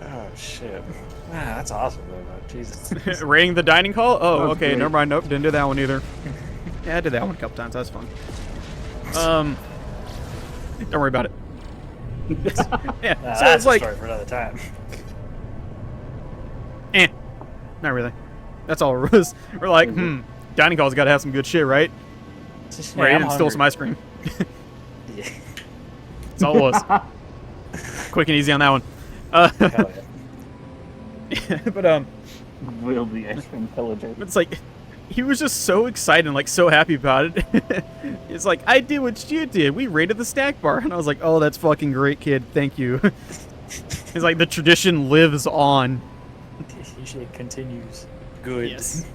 Oh shit. That's awesome though, man. Jesus. Raiding the dining hall? Oh, okay, never mind. Nope, didn't do that one either. Yeah, I did that one a couple times. That's fun. Don't worry about it. Yeah, so that's it's like a story for another time. Not really. That's all it was. We're like, dining hall's got to have some good shit, right? Yeah, Right, and steal some ice cream. Yeah. That's all it was. Quick and easy on that one. Hell yeah. But Will the ice cream pillager. it's like he was just so excited and like so happy about it. It's like, I did what you did. We raided the snack bar, and I was like, oh, that's fucking great, kid. Thank you. It's like the tradition lives on. It continues. Good. Yes.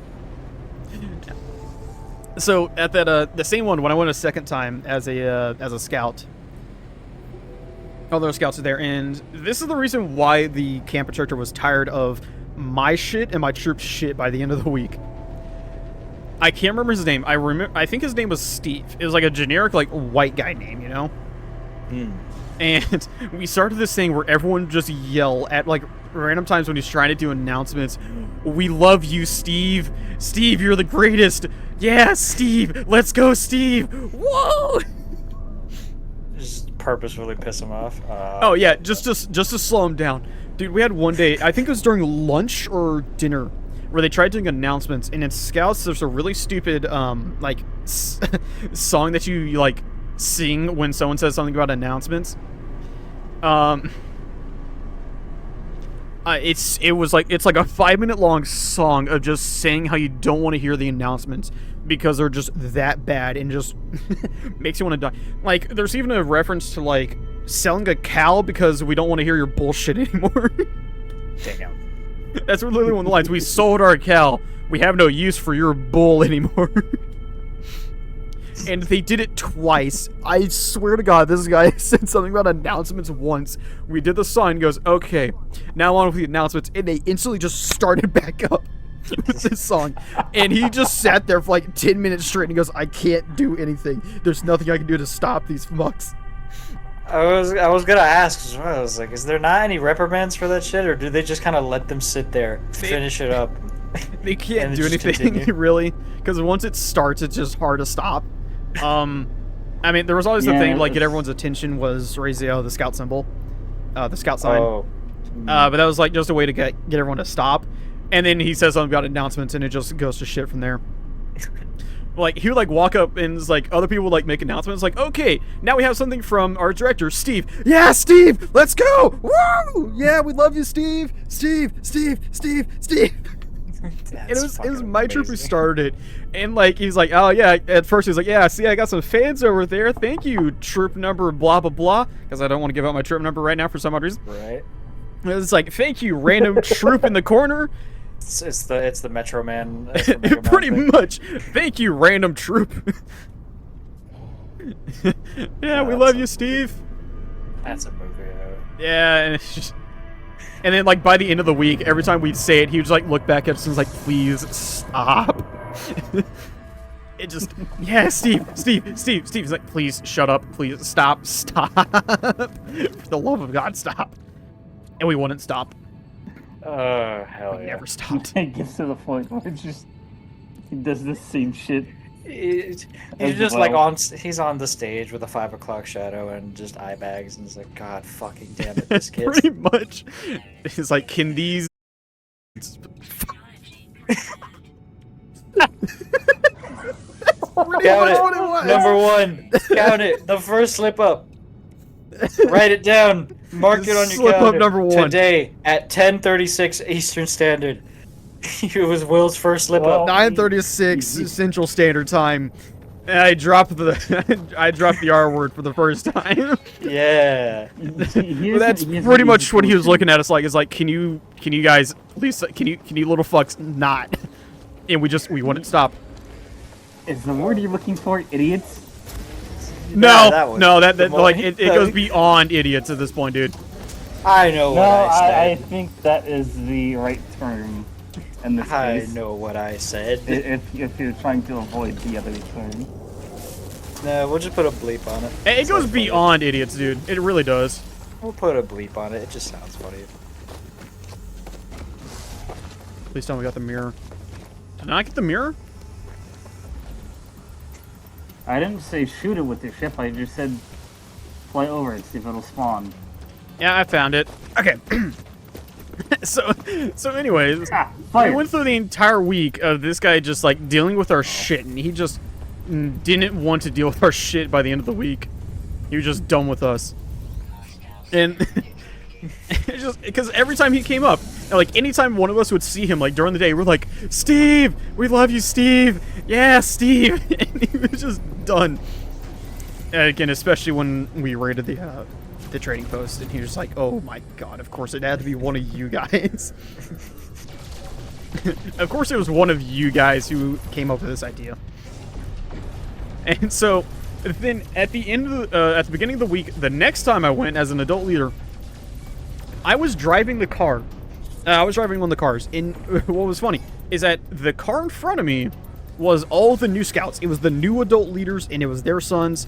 So at that the same one, when I went a second time as a scout, all those scouts are there, and this is the reason why the camp instructor was tired of my shit and my troop's shit by the end of the week. I can't remember his name. I think his name was Steve. It was like a generic like white guy name, you know. And we started this thing where everyone just yell at like random times when he's trying to do announcements. "We love you, Steve. Steve, you're the greatest. Yeah, Steve. Let's go, Steve. Whoa!" Just purposefully piss him off. Oh yeah, just to slow him down, dude. We had one day, I think it was during lunch or dinner, where they tried doing announcements, and in Scouts there's a really stupid like song that you like sing when someone says something about announcements. It's like a 5-minute long song of just saying how you don't want to hear the announcements because they're just that bad and just makes you want to die. Like, there's even a reference to like selling a cow because we don't want to hear your bullshit anymore. Damn. That's literally one of the lines. "We sold our cow. We have no use for your bull anymore." And they did it twice. I swear to God, this guy said something about announcements once. We did the song, goes, "Okay, now on with the announcements," and they instantly just started back up with this song. And he just sat there for like 10 minutes straight and he goes, "I can't do anything. There's nothing I can do to stop these fucks." I was gonna ask as well. I was like, is there not any reprimands for that shit, or do they just kind of let them sit there, finish it up? They can't do anything really, because once it starts, it's just hard to stop. I mean, there was always the thing to like get everyone's attention was raise the scout symbol, the scout sign. Oh. But that was like just a way to get everyone to stop. And then he says something about announcements, and it just goes to shit from there. Like, he would like walk up and it's like other people would like make announcements like, "Okay, now we have something from our director, Steve." "Yeah, Steve, let's go. Woo! Yeah, we love you, Steve. Steve. And it was my troop who started it. And like he's like, "Oh yeah," at first he's like, "Yeah, see, I got some fans over there. Thank you, troop number blah blah blah," because I don't want to give out my troop number right now for some odd reason. Right. It's like, "Thank you, random troop in the corner. It's the Metro Man. The Mega Man Pretty thing. much. Thank you, random troop. Yeah, we love you, Steve. That's a movie. Yeah, and it's just... And then, like, by the end of the week, every time we'd say it, he would just, like, look back at us and was like, please stop. It just, yeah, Steve. He's like, please shut up. Please stop. For the love of God, stop. And we wouldn't stop. Oh, hell We yeah. never stopped. It gets to the point where it's just he does the same shit. He's As just well. like he's on the stage with a 5 o'clock shadow and just eye bags, and he's like, God fucking damn it, this kid. Pretty much. He's like, can these... Count it. Number 1. Count it. The first slip up. Write it down. Mark it on your Slip up calendar. number 1. Today at 10:36 Eastern Standard. It was Will's first slip up. 9:36 Central Standard Time. And I dropped the R word for the first time. Yeah. Well, that's pretty much what he was looking at us like. Is like, can you guys, Lisa, can you little fucks not? And we wouldn't stop. Is the word you're looking for idiots? No, that was no, that the like point. it goes beyond idiots at this point, dude. I know No, what I I said. think that is the right term in this I case. know what I said. If you're trying to avoid the other term. No, we'll just put a bleep on it. It goes beyond idiots, dude. It really does. We'll put a bleep on it. It just sounds funny. Please tell me we got the mirror. Did I get the mirror? I didn't say shoot it with your ship, I just said fly over it, see if it'll spawn. Yeah, I found it. Okay. So anyways, Ah, we fire! went through the entire week of this guy just like dealing with our shit, and he just didn't want to deal with our shit by the end of the week. He was just done with us. And it's just because every time he came up, like anytime one of us would see him, like during the day, we're like, Steve, we love you, Steve. Yeah, Steve. And he was just done. And again, especially when we raided the trading post, and he was like, oh my god, of course it had to be one of you guys. Of course it was one of you guys who came up with this idea. And so then at the end of at the beginning of the week, the next time I went as an adult leader, I was driving the car. I was driving one of the cars, and what was funny is that the car in front of me was all the new scouts. It was the new adult leaders, and it was their sons.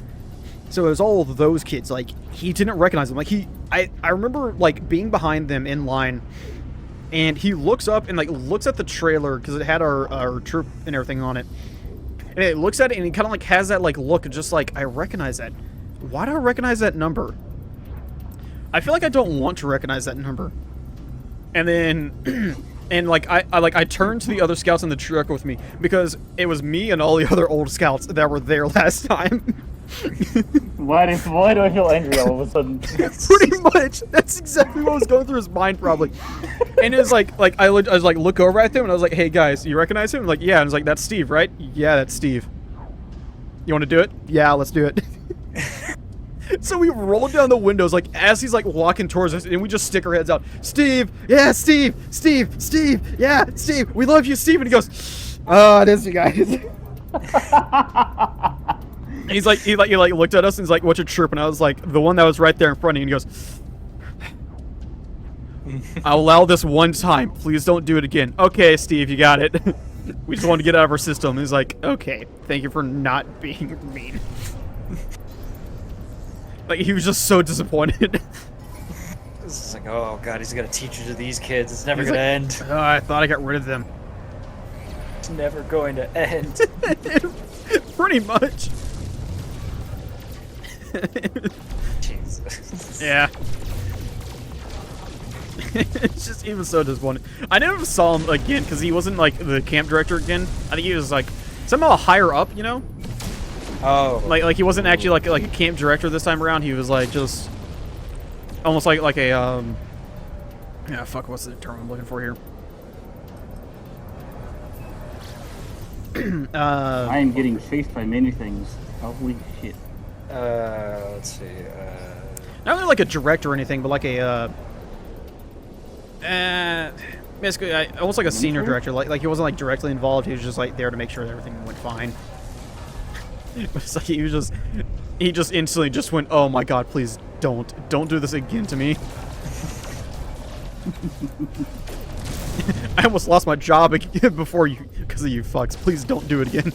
So it was all of those kids. Like, he didn't recognize them. Like, I remember, like, being behind them in line, and he looks up and, like, looks at the trailer, because it had our troop and everything on it. And it looks at it, and he kind of, like, has that, like, look, just like, I recognize that. Why do I recognize that number? I feel like I don't want to recognize that number. And then, and, like, I turned to the other scouts in the truck with me, because it was me and all the other old scouts that were there last time. Why do I feel angry all of a sudden? Pretty much. That's exactly what was going through his mind, probably. And it was like I was like, look over at them, and I was like, hey guys, you recognize him? Like, yeah. And I was like, that's Steve, right? Yeah, that's Steve. You want to do it? Yeah, let's do it. So we rolled down the windows, like, as he's like walking towards us, and we just stick our heads out. Steve, yeah, Steve, yeah, Steve, we love you, Steve. And he goes, oh, it is you guys. And he looked at us and he's like, what's your troop? And I was like, the one that was right there in front of you. And he goes, I'll allow this one time. Please don't do it again. Okay, Steve, you got it. We just wanted to get out of our system. And he's like, okay, thank you for not being mean. Like, he was just so disappointed. This is like, oh god, he's gonna teach you to these kids. It's never He's gonna like, end. Oh, I thought I got rid of them. It's never going to end. Pretty much. Jesus. Yeah. It's just, he was so disappointed. I never saw him again because he wasn't like the camp director again. I think he was like somehow higher up, you know? Oh. Like he wasn't actually like a camp director this time around. He was like just almost like a yeah, fuck, what's the term I'm looking for here? I am getting chased by many things. Holy shit. Let's see. Not really like a director or anything, but like a basically almost like a senior director. Like he wasn't like directly involved. He was just like there to make sure that everything went fine. It's like he just instantly just went, oh my god, please don't do this again to me. I almost lost my job before you because of you fucks. Please don't do it again.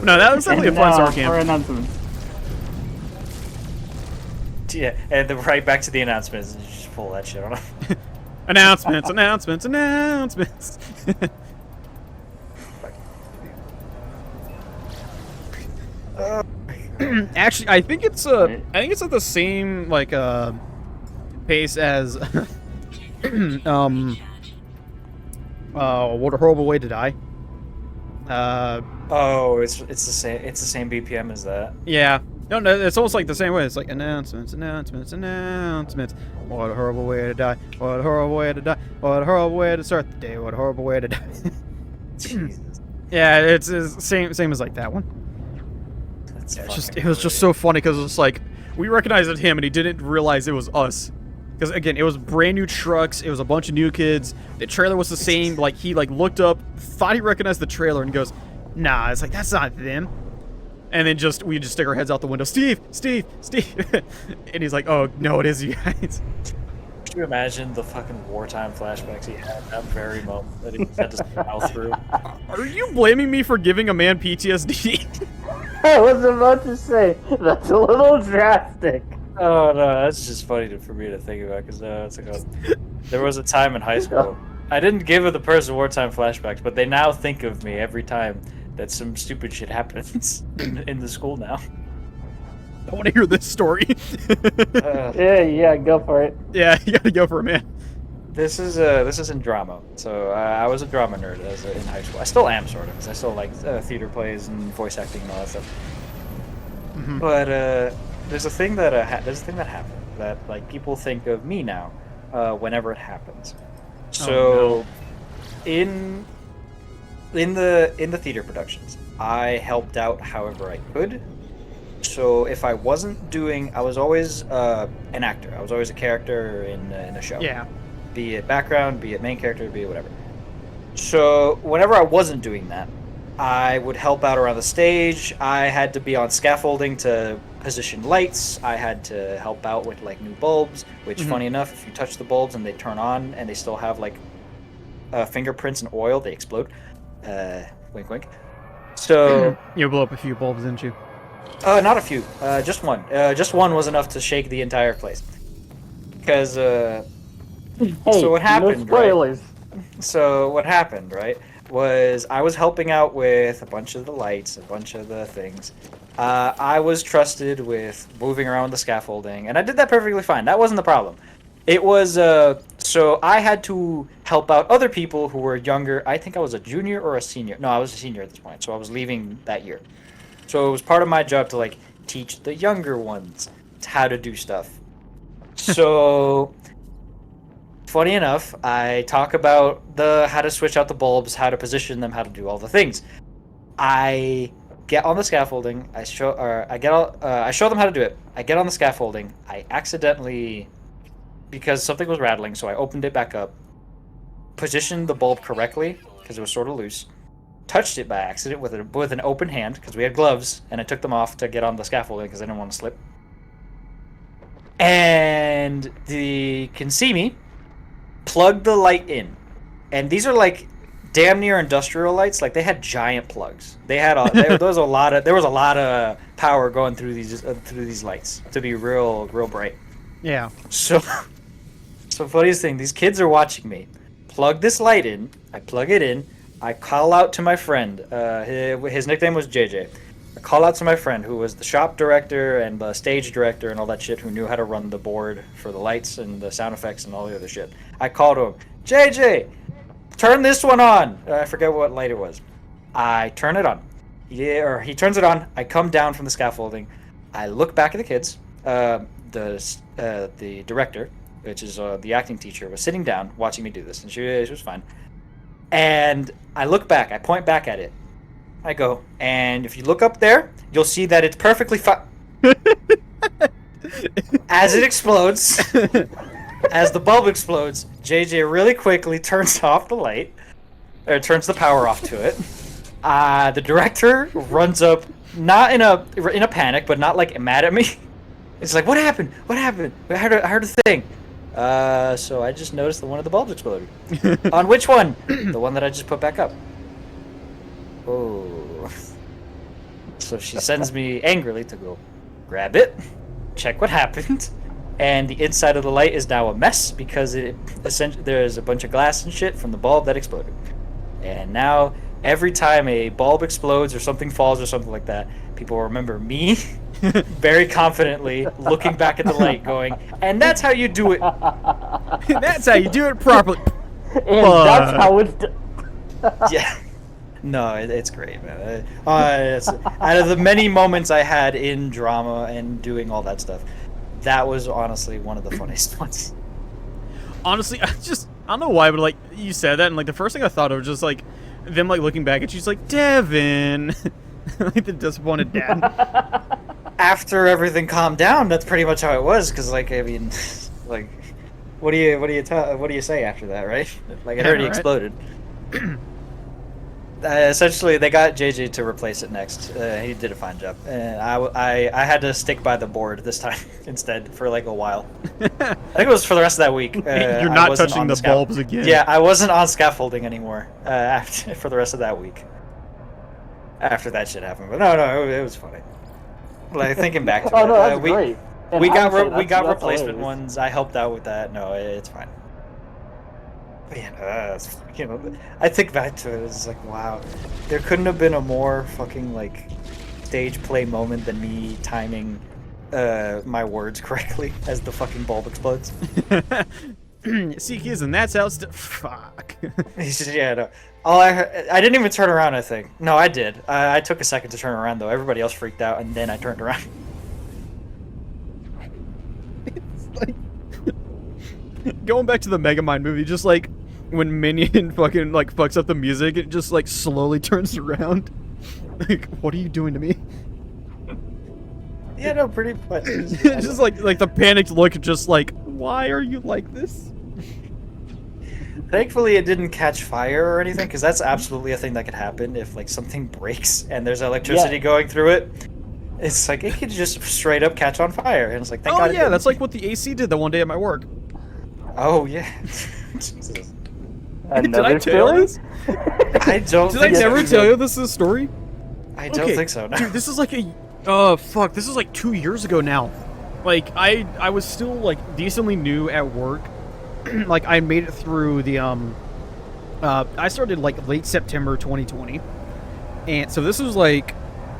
No, that was definitely a fun summer camp. Yeah, and then right back to the announcements. And you just pull that shit on them. announcements. Actually, I think it's at the same like pace as what a horrible way to die. Oh, it's the same BPM as that. Yeah. No, it's almost like the same way. It's like announcements. What a horrible way to die. What a horrible way to die. What a horrible way to start the day. What a horrible way to die. Jesus. Yeah, it's same as like that one. Yeah, it was just so funny because it was like we recognized him and he didn't realize it was us. Because again, it was brand new trucks. It was a bunch of new kids. The trailer was the same. Like he looked up, thought he recognized the trailer, and goes, "Nah." It's like that's not them. And then we just stick our heads out the window. Steve. And he's like, "Oh no, it is you guys." Could you imagine the fucking wartime flashbacks he had at that very moment that he had to smile through? Are you blaming me for giving a man PTSD? I was about to say that's a little drastic. Oh no, that's just funny for me to think about because it's like there was a time in high school. I didn't give the person wartime flashbacks, but they now think of me every time that some stupid shit happens in the school now. I want to hear this story. Yeah, go for it. Yeah, you gotta go for it, man. This is in drama. So I was a drama nerd in high school. I still am sort of, because I still like theater plays and voice acting and all that stuff. Mm-hmm. But there's a thing that happened that like people think of me now whenever it happens. So in the theater productions, I helped out however I could. So if I wasn't doing, I was always an actor. I was always a character in a show. Yeah. Be it background, be it main character, be it whatever. So whenever I wasn't doing that, I would help out around the stage. I had to be on scaffolding to position lights. I had to help out with like new bulbs, which funny enough, if you touch the bulbs and they turn on and they still have like fingerprints and oil, they explode. Wink, wink. So you blew up a few bulbs, didn't you? Not a few. Just one. Just one was enough to shake the entire place. Because so what happened? No spoilers. Right? So what happened? Right? Was I was helping out with a bunch of the lights, a bunch of the things. I was trusted with moving around the scaffolding, and I did that perfectly fine. That wasn't the problem. It was so I had to help out other people who were younger. I think I was a junior or a senior. No, I was a senior at this point, so I was leaving that year. So it was part of my job to like teach the younger ones how to do stuff. So funny enough, I talk about how to switch out the bulbs, how to position them, how to do all the things. I get on the scaffolding. I show them how to do it. I get on the scaffolding. I accidentally, because something was rattling, so I opened it back up, positioned the bulb correctly because it was sort of loose. Touched it by accident with an open hand because we had gloves, and I took them off to get on the scaffolding because I didn't want to slip. And they can see me plug the light in, and these are like damn near industrial lights. Like they had giant plugs. They had there was a lot of power going through these lights to be real bright. Yeah. So funniest thing, these kids are watching me plug this light in. I plug it in. I call out to my friend. His nickname was JJ. I call out to my friend who was the shop director and the stage director and all that shit, who knew how to run the board for the lights and the sound effects and all the other shit. I called to him, JJ, turn this one on. I forget what light it was. I turn it on. He turns it on. I come down from the scaffolding. I look back at the kids. The director, which is the acting teacher, was sitting down watching me do this, and she was fine. And I look back, I point back at it. I go, and if you look up there, you'll see that it's perfectly fine. As it explodes, as the bulb explodes, JJ really quickly turns off the light, or turns the power off to it. The director runs up, not in a panic, but not like mad at me. It's like, what happened? What happened? I heard a thing. So I just noticed that one of the bulbs exploded. On which one? The one that I just put back up. Oh. So she sends me angrily to go grab it, check what happened, and the inside of the light is now a mess because there's a bunch of glass and shit from the bulb that exploded. And now every time a bulb explodes or something falls or something like that, people remember me very confidently looking back at the light going, and that's how you do it. That's how you do it properly. And that's how it's done. Yeah. No, it's great, man. Out of the many moments I had in drama and doing all that stuff, that was honestly one of the funniest ones. Honestly, I don't know why, but like you said that, and like the first thing I thought of was just like them like looking back at you, like Devin, like the disappointed dad. After everything calmed down, that's pretty much how it was. Because like I mean, like, what do you say after that, right? Like it already exploded. Essentially, they got JJ to replace it next. He did a fine job, and I had to stick by the board this time instead for like a while. I think it was for the rest of that week. You're not touching the bulbs again. Yeah, I wasn't on scaffolding anymore for the rest of that week. After that shit happened, but no, it was funny. Like thinking back to it, no, that's great. We got replacement hilarious. ones. I helped out with that. No, it's fine. But yeah, you know, I think back to it. It's like, wow, there couldn't have been a more fucking like stage play moment than me timing my words correctly as the fucking bulb explodes. See, kids, and that's how it's fuck. Yeah, no. I didn't even turn around, I think. No, I did. I took a second to turn around, though. Everybody else freaked out, and then I turned around. It's like going back to the Megamind movie, just like when Minion fucking like fucks up the music, it just like slowly turns around. Like, what are you doing to me? Yeah, no, pretty much. It's just like the panicked look, just like, why are you like this? Thankfully, it didn't catch fire or anything, because that's absolutely a thing that could happen if like something breaks and there's electricity going through it. It's like it could just straight up catch on fire, and it's like, thank God. Oh yeah, that's like what the AC did that one day at my work. Oh yeah. Jesus. Did I tell you this? I don't. Did I never tell you this is a story? I don't think so. No. Dude, this is like fuck, this is like 2 years ago now. Like I was still like decently new at work. Like I made it through the I started like late September 2020. And so this was like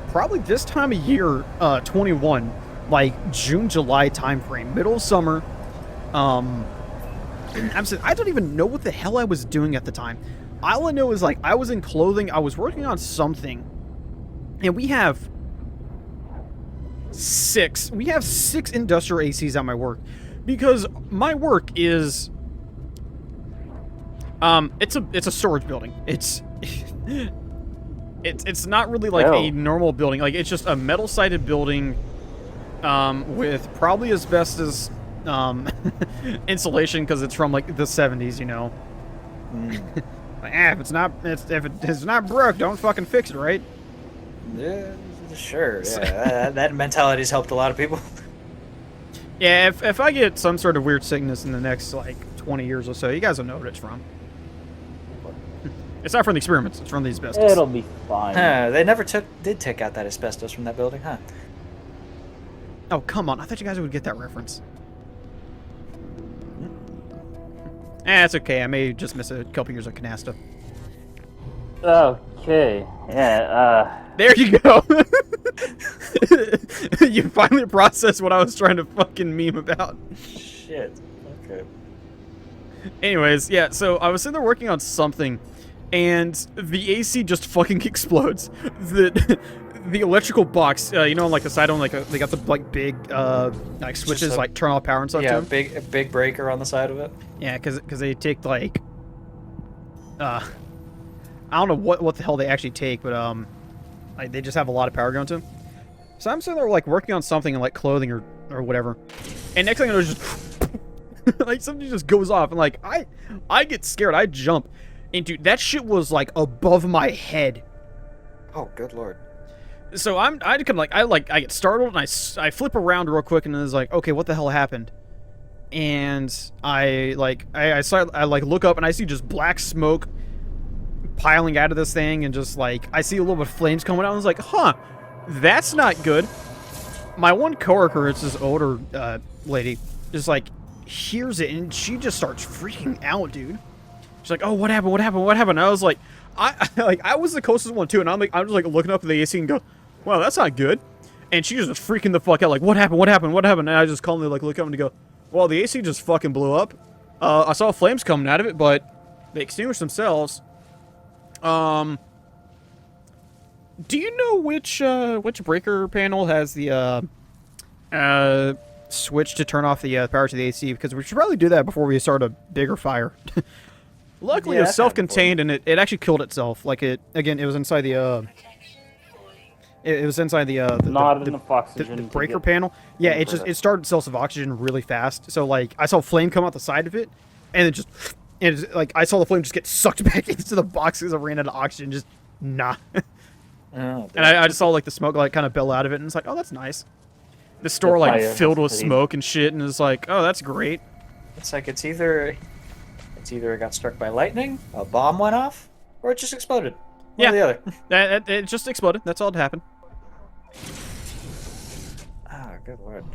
probably this time of year 21, like June, July time frame, middle of summer. I don't even know what the hell I was doing at the time. All I know is like I was in clothing, I was working on something. And we have six industrial ACs at my work, because my work is it's a storage building. It's not really like a normal building. Like it's just a metal sided building with probably asbestos insulation, because it's from like the 70s, you know. Like, if it's not broke, don't fucking fix it, right? Yeah, sure. Yeah, that mentality's helped a lot of people. Yeah, if I get some sort of weird sickness in the next like 20 years or so, you guys will know what it's from. It's not from the experiments; it's from the asbestos. It'll be fine. They never did take out that asbestos from that building, huh? Oh come on! I thought you guys would get that reference. It's okay. I may just miss a couple years of Canasta. Okay. Yeah. There you go. You finally processed what I was trying to fucking meme about. Shit. Okay. Anyways, yeah. So I was sitting there working on something, and the AC just fucking explodes. The electrical box, you know, on like the side on like they got the like big like switches, like turn off power and stuff. Yeah, too. a big breaker on the side of it. Yeah, because they take like I don't know what the hell they actually take, but like they just have a lot of power going to them. So I'm sitting there like working on something in like clothing or whatever, and next thing I know, just Like, something just goes off, and, like, I get scared. I jump. And, dude, that shit was, like, above my head. Oh, good lord. So I get startled, and I flip around real quick, and it's like, okay, what the hell happened? And I look up, and I see just black smoke piling out of this thing, and just, like, I see a little bit of flames coming out. I was like, huh, that's not good. My one coworker, it's this older lady, just, like, hears it, and she just starts freaking out, dude. She's like, oh, what happened? What happened? What happened? And I was like, I was the closest one too, and I'm just like looking up at the AC and go, wow, that's not good. And she was just freaking the fuck out, like, what happened? What happened? What happened? And I just calmly like look up and go, well, the AC just fucking blew up. I saw flames coming out of it, but they extinguished themselves. Do you know which breaker panel has the switch to turn off the power to the AC? Because we should probably do that before we start a bigger fire. Luckily, it was self-contained, and it actually killed itself. Like, it was inside the it was inside the breaker panel. Yeah, it started cells of oxygen really fast. So, like, I saw flame come out the side of it, and I saw the flame just get sucked back into the box because it ran out of oxygen. Just nah. And I just saw, like, the smoke, like, kind of bill out of it, and it's like, oh, that's nice. The store, like, filled with smoke and shit, and it's like, oh, that's great. It's like it's either it got struck by lightning, a bomb went off, or it just exploded. One or the other. It just exploded. That's all that happened. Ah, good lord.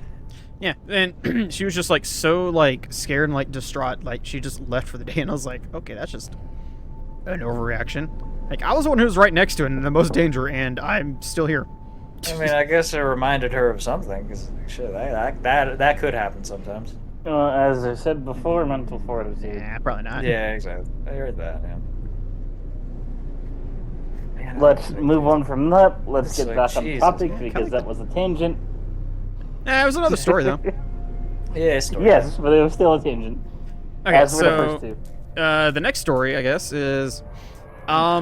Yeah, and she was just, like, so, like, scared and, like, distraught. Like, she just left for the day, and I was like, okay, that's just an overreaction. Like, I was the one who was right next to it in the most danger, and I'm still here. I mean, I guess it reminded her of something, because shit, that could happen sometimes. As I said before, mental fortitude. Yeah, probably not. Yeah, exactly. I heard that, yeah. Man, let's move on from that. Let's get back on topic, because that was a tangent. It was another story, though. Yeah, story. Yes, but it was still a tangent. Okay, as were the first two. The next story, I guess, is... I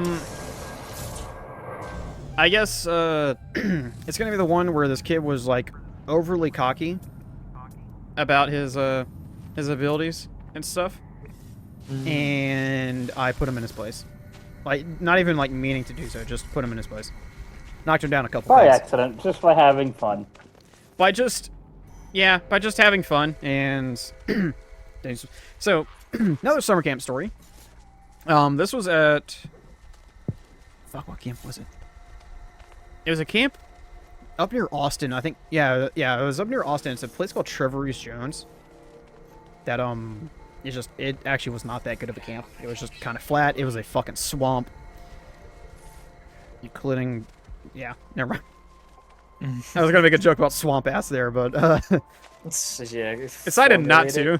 guess, it's gonna be the one where this kid was, like, overly cocky about his abilities and stuff. And I put him in his place. Like, not even, like, meaning to do so, just put him in his place. Knocked him down a couple By times. accident, just by having fun. By just having fun, and... So, another summer camp story. This was at... Fuck, what camp was it? It was a camp up near Austin, I think. Yeah, it was up near Austin. It's a place called Trevor's Jones. That, it actually was not that good of a camp. It was just kind of flat. It was a fucking swamp. Including, yeah, never mind. I was gonna make a joke about swamp ass there, but, decided not to.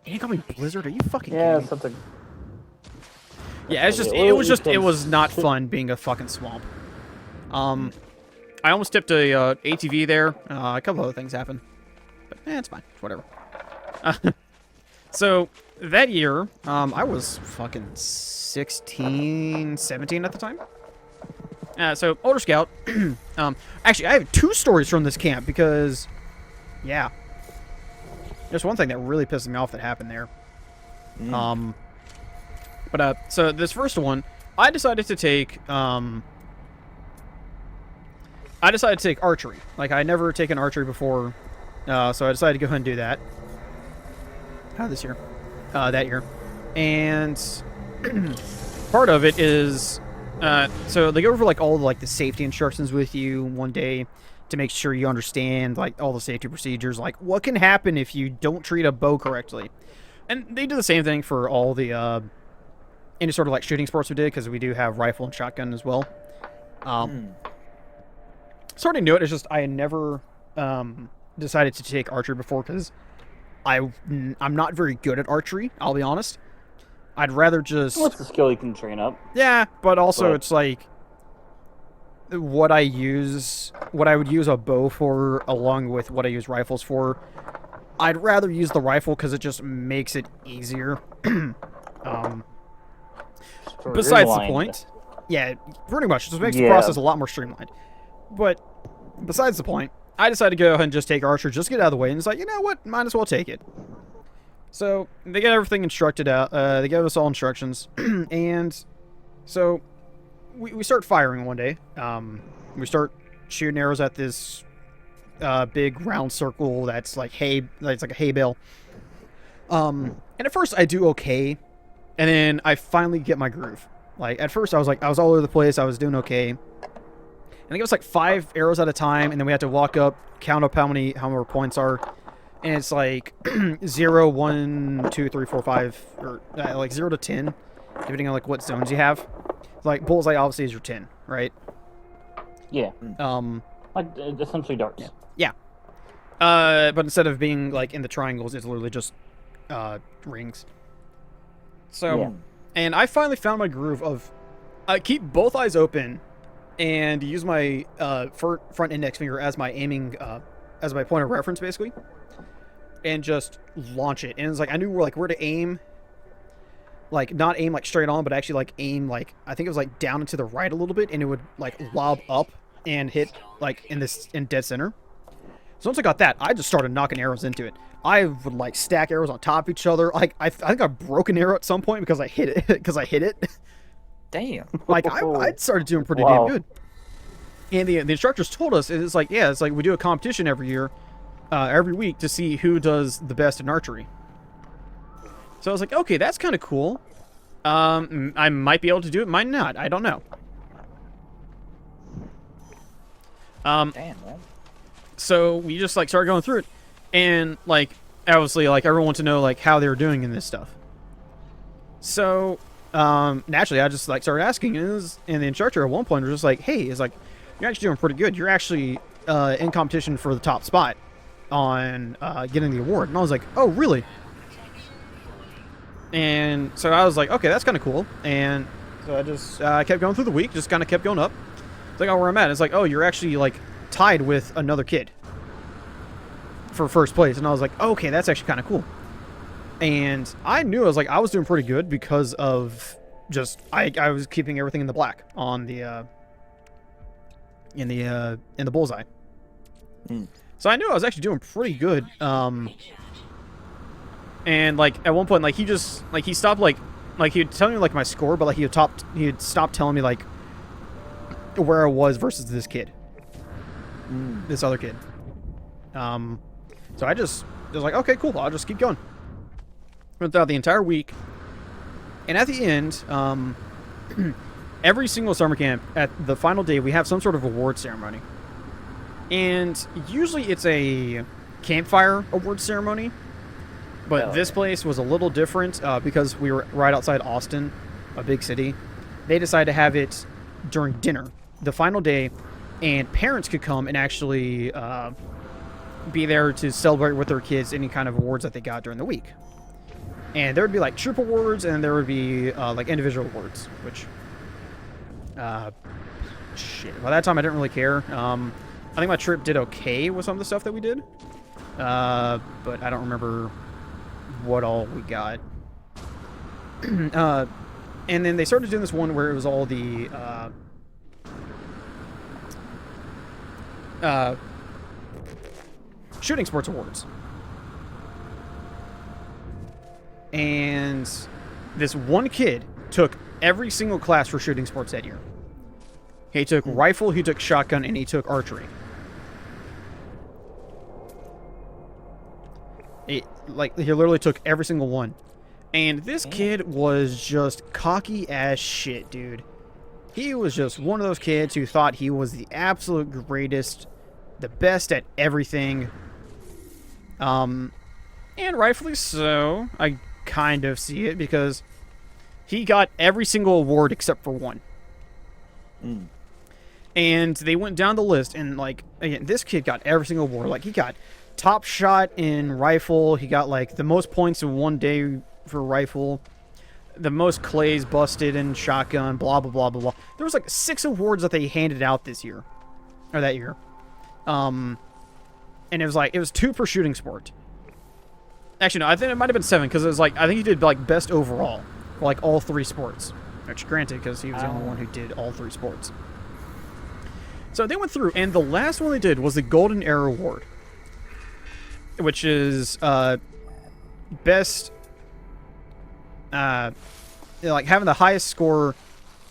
You call me Blizzard? Are you fucking kidding me? Something. Yeah, it was not fun being a fucking swamp. I almost tipped a ATV there. A couple other things happened, but it's fine. Whatever. So that year, I was fucking 16, 17 at the time. So older scout. Actually, I have two stories from this camp because, yeah, there's one thing that really pissed me off that happened there. So this first one, I decided to take archery. Like, I had never taken archery before, so I decided to go ahead and do that. That year. And part of it is, so they go over, like, all the, like, the safety instructions with you one day to make sure you understand, like, all the safety procedures, like, what can happen if you don't treat a bow correctly. And they do the same thing for all the, any sort of, like, shooting sports we did, because we do have rifle and shotgun as well. Sort of knew it. It's just I had never decided to take archery before because I'm not very good at archery. I'll be honest. I'd rather just. Well, it's a skill you can train up. Yeah, but also it's like what I would use a bow for, along with what I use rifles for. I'd rather use the rifle because it just makes it easier. Besides the point. Yeah, pretty much. It just makes the process a lot more streamlined. But besides the point, I decided to go ahead and just take archer, just get out of the way, and it's like, you know what, might as well take it. So they get everything instructed out. They gave us all instructions, and so we start firing one day. We start shooting arrows at this big round circle that's like hay. It's like a hay bale. And at first I do okay, and then I finally get my groove. Like at first I was all over the place. I was doing okay. I think it was like 5 arrows at a time, and then we had to walk up, count up how many points are, and it's like 0, 1, 2, 3, 4, 5, or like 0 to 10, depending on like what zones you have. Like bullseye obviously is your 10, right? Yeah. Like essentially darts. Yeah. But instead of being like in the triangles, it's literally just rings. So, and I finally found my groove of keep both eyes open and use my front index finger as my aiming, as my point of reference, basically, and just launch it. And it's like I knew where to aim. Like not aim like straight on, but actually like aim like I think it was like down and to the right a little bit, and it would like lob up and hit like in dead center. So once I got that, I just started knocking arrows into it. I would like stack arrows on top of each other. Like I think I broke an arrow at some point because I hit it. Damn. Like I started doing pretty damn good. And the instructors told us it's like we do a competition every year, every week to see who does the best in archery. So I was like, okay, that's kind of cool. I might be able to do it, might not. I don't know. Damn, man. So we just like started going through it, and like obviously like everyone wants to know like how they were doing in this stuff. So naturally I just like started asking, and the instructor at one point was just like, hey, it's like you're actually doing pretty good. You're actually in competition for the top spot on getting the award. And I was like, oh really? And so I was like, okay, that's kind of cool. And so I just kept going through the week, just kind of kept going up. It's like, oh, where I'm at. It's like, oh, you're actually like tied with another kid for first place. And I was like, oh, okay, that's actually kind of cool. And I knew I was doing pretty good because of just I was keeping everything in the black on the in the bullseye. So I knew I was actually doing pretty good. And like at one point, like he stopped like he would tell me like my score, but like he had stopped telling me like where I was versus this kid, this other kid. So I was like, okay, cool, I'll just keep going. Went throughout the entire week, and at the end, every single summer camp at the final day we have some sort of award ceremony, and usually it's a campfire award ceremony. But this place was a little different because we were right outside Austin, a big city. They decided to have it during dinner, the final day, and parents could come and actually be there to celebrate with their kids any kind of awards that they got during the week. And there would be like troop awards, and there would be like individual awards, which, shit. By that time, I didn't really care. I think my trip did okay with some of the stuff that we did, but I don't remember what all we got. And then they started doing this one where it was all the shooting sports awards. And this one kid took every single class for shooting sports that year. He took rifle, he took shotgun, and he took archery. He literally took every single one. And this kid was just cocky as shit, dude. He was just one of those kids who thought he was the absolute greatest, the best at everything. And rightfully so. I kind of see it because he got every single award except for one. And they went down the list, and like, again, this kid got every single award. Like, he got top shot in rifle. He got like the most points in one day for rifle. The most clays busted in shotgun. Blah blah blah blah blah. There was like 6 awards that they handed out this year, or that year. And it was 2 per shooting sport. Actually, no, I think it might have been 7 because it was like I think he did like best overall for like all 3 sports. Which, granted, because he was the only one who did all 3 sports. So they went through, and the last one they did was the Golden Arrow Award, which is best, like having the highest score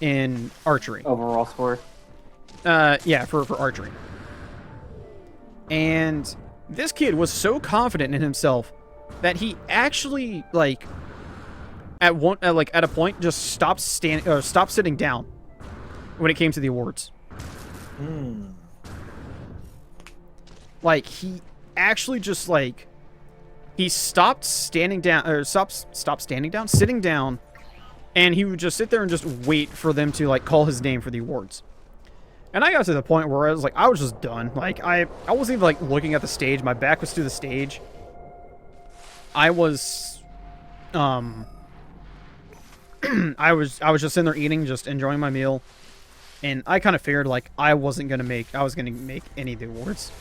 in archery. Overall score. Yeah, for archery. And this kid was so confident in himself that he actually at a point just stopped sitting down when it came to the awards. Like he actually just he stopped standing down or sitting down, and he would just sit there and just wait for them to call his name for the awards. And I got to the point where I was just done. I wasn't even looking at the stage. My back was to the stage. I was I was just sitting there eating, just enjoying my meal, and I kind of figured I was gonna make any of the awards.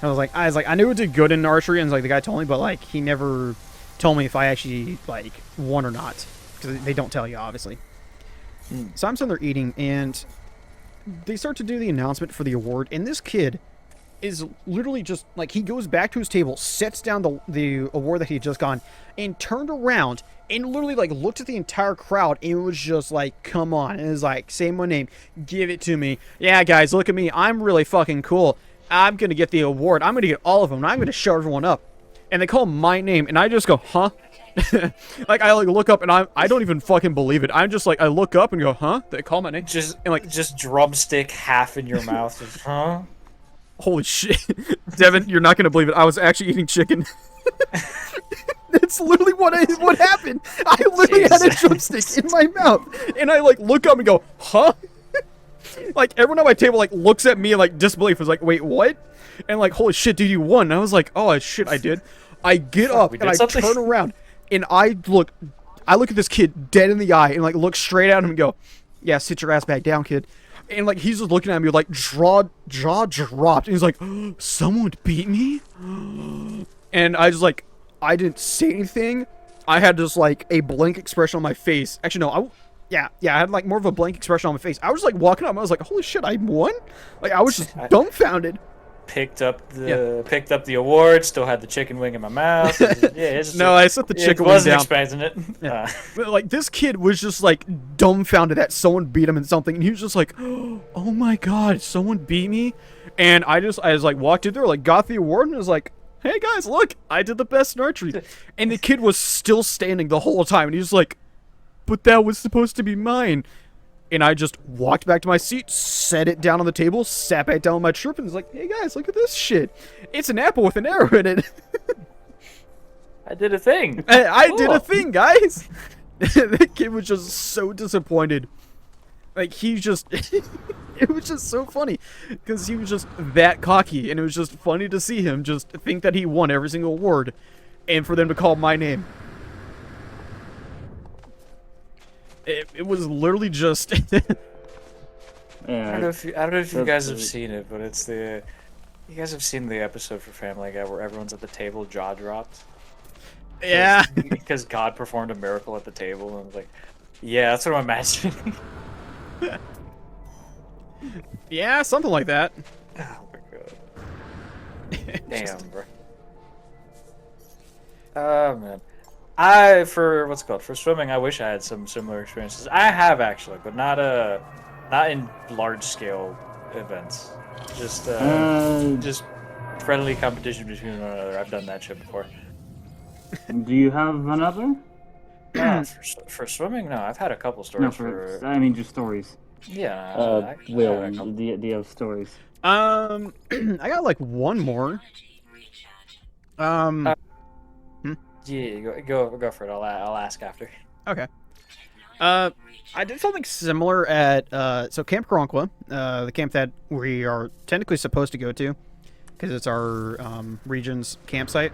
I was like I knew it did good in archery, and the guy told me, but he never told me if I actually won or not, because they don't tell you, obviously. So I'm sitting there eating, and they start to do the announcement for the award, and this kid is literally just he goes back to his table, sets down the award that he had just gotten, and turned around and literally looked at the entire crowd, and it was just come on, and it was say my name, give it to me, yeah guys, look at me, I'm really fucking cool, I'm gonna get the award, I'm gonna get all of them, and I'm gonna show everyone up. And they call my name, and I just go, huh? I look up, and I don't even fucking believe it. I'm just I look up and go, huh? They call my name? Just drumstick half in your mouth. Just, huh? Holy shit. Devin, you're not gonna believe it. I was actually eating chicken. That's literally what happened. I literally had a drumstick in my mouth, and I look up and go, huh? Everyone at my table looks at me in disbelief. Was wait, what? And holy shit, dude, you won. And I was oh shit, I did. I get up and I turn around, and I look at this kid dead in the eye, and look straight at him and go, yeah, sit your ass back down, kid. And he's just looking at me jaw dropped, and he's oh, someone beat me. And I just I didn't say anything. I had just a blank expression on my face. Actually, no, I had more of a blank expression on my face. I was walking up, and I was holy shit, I won. I was just dumbfounded. Picked up the award. Still had the chicken wing in my mouth. No, I set the chicken wing down. Wasn't expecting it. Yeah. But this kid was just dumbfounded that someone beat him in something, and he was just oh my god, someone beat me. And I was walked in there, got the award, and was hey guys, look, I did the best in archery. And the kid was still standing the whole time, and he was but that was supposed to be mine. And I just walked back to my seat, set it down on the table, sat back down with my troop, and was hey guys, look at this shit. It's an apple with an arrow in it. I did a thing. I did a thing, guys. The kid was just so disappointed. He just... it was just so funny, because he was just that cocky, and it was just funny to see him just think that he won every single award, and for them to call my name. It was literally just... Yeah, I don't know if you guys have seen it, but it's you guys have seen the episode for Family Guy where everyone's at the table, jaw dropped? Yeah. Because God performed a miracle at the table, and yeah, that's what I'm imagining. Yeah, something like that. Oh my god. Damn, bro. Oh man. For swimming, I wish I had some similar experiences. I have actually, but not in large scale events. Just friendly competition between one another. I've done that shit before. Do you have another? For swimming, no. I've had a couple stories. No, I mean just stories. Yeah. Will, do you have stories? I got one more. Yeah, go for it. I'll ask after. Okay. I did something similar at so Camp Karanqua, the camp that we are technically supposed to go to, because it's our region's campsite.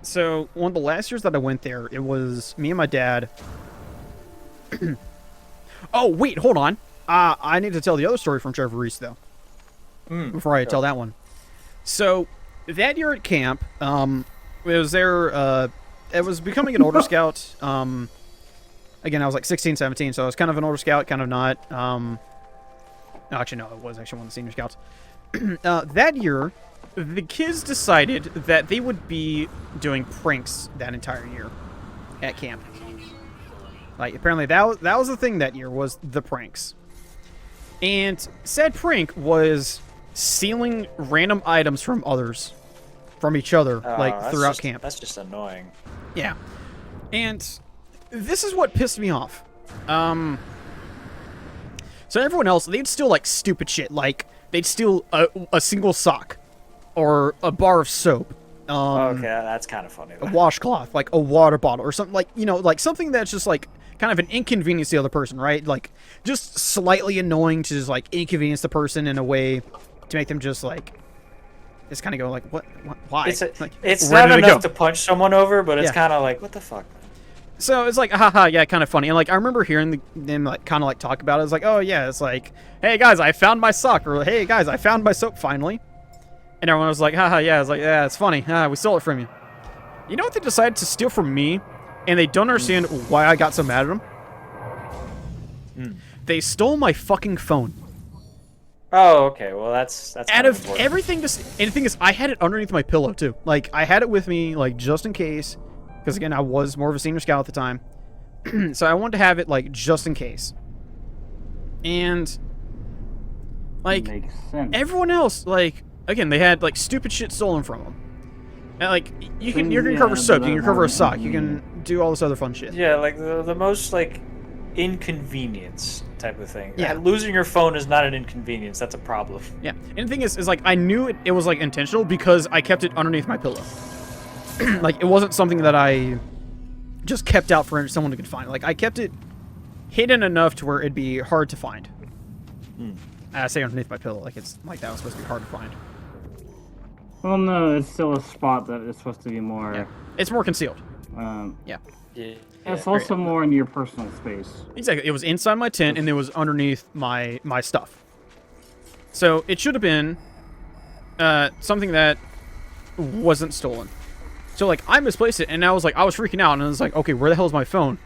So one of the last years that I went there, it was me and my dad. Oh wait, hold on. I need to tell the other story from Trevor Reese though. Before I tell that one. So that year at camp, it was there. It was becoming an older scout. Again, I was 16, 17, so I was kind of an older scout, kind of not. No, actually, no, it was actually one of the senior scouts. That year, the kids decided that they would be doing pranks that entire year at camp. Like, apparently that was the thing that year, was the pranks. And said prank was stealing random items from others, from each other, like, throughout camp. That's just annoying. Yeah. And this is what pissed me off. So everyone else, they'd steal, like, stupid shit. Like, they'd steal a single sock or a bar of soap. Okay, that's kind of funny. A washcloth, like a water bottle or something, like, you know, like something that's just, like, kind of an inconvenience to the other person, right? Like, just slightly annoying to just, like, inconvenience the person in a way to make them just, like, just kind of go, like, what why? It's not enough to punch someone over, but it's kind of like, what the fuck? So it's like, haha, yeah, kind of funny. And, like, I remember hearing them, like, kind of, like, talk about it. It's like, oh, yeah, it's like, hey, guys, I found my sock. Or, hey, guys, I found my soap finally. And everyone was like, haha, yeah. It's like, yeah, it's funny. We stole it from you. You know what they decided to steal from me? And they don't understand why I got so mad at them? They stole my fucking phone. Oh, okay. Well, that's out of everything. And the thing is, I had it underneath my pillow, too. Like, I had it with me, like, just in case. Because, again, I was more of a senior scout at the time. So I wanted to have it, like, just in case. And, like, everyone else, like, again, they had, like, stupid shit stolen from them. And, like, you can recover soap, you can recover a sock, you can do all this other fun shit. Yeah, like, the most, like, inconvenience type of thing. Yeah. Losing your phone is not an inconvenience, that's a problem. Yeah. And the thing is like, I knew it was, like, intentional because I kept it underneath my pillow. Like, it wasn't something that I just kept out for someone who could find. Like, I kept it hidden enough to where it'd be hard to find. I say underneath my pillow, like, it's like that was supposed to be hard to find. Well, no, it's still a spot that is supposed to be more... Yeah. It's more concealed. Yeah. It's also more in your personal space. Exactly. It was inside my tent, and it was underneath my stuff. So, it should have been something that wasn't stolen. So, like, I misplaced it, and I was freaking out, and I was like, okay, where the hell is my phone?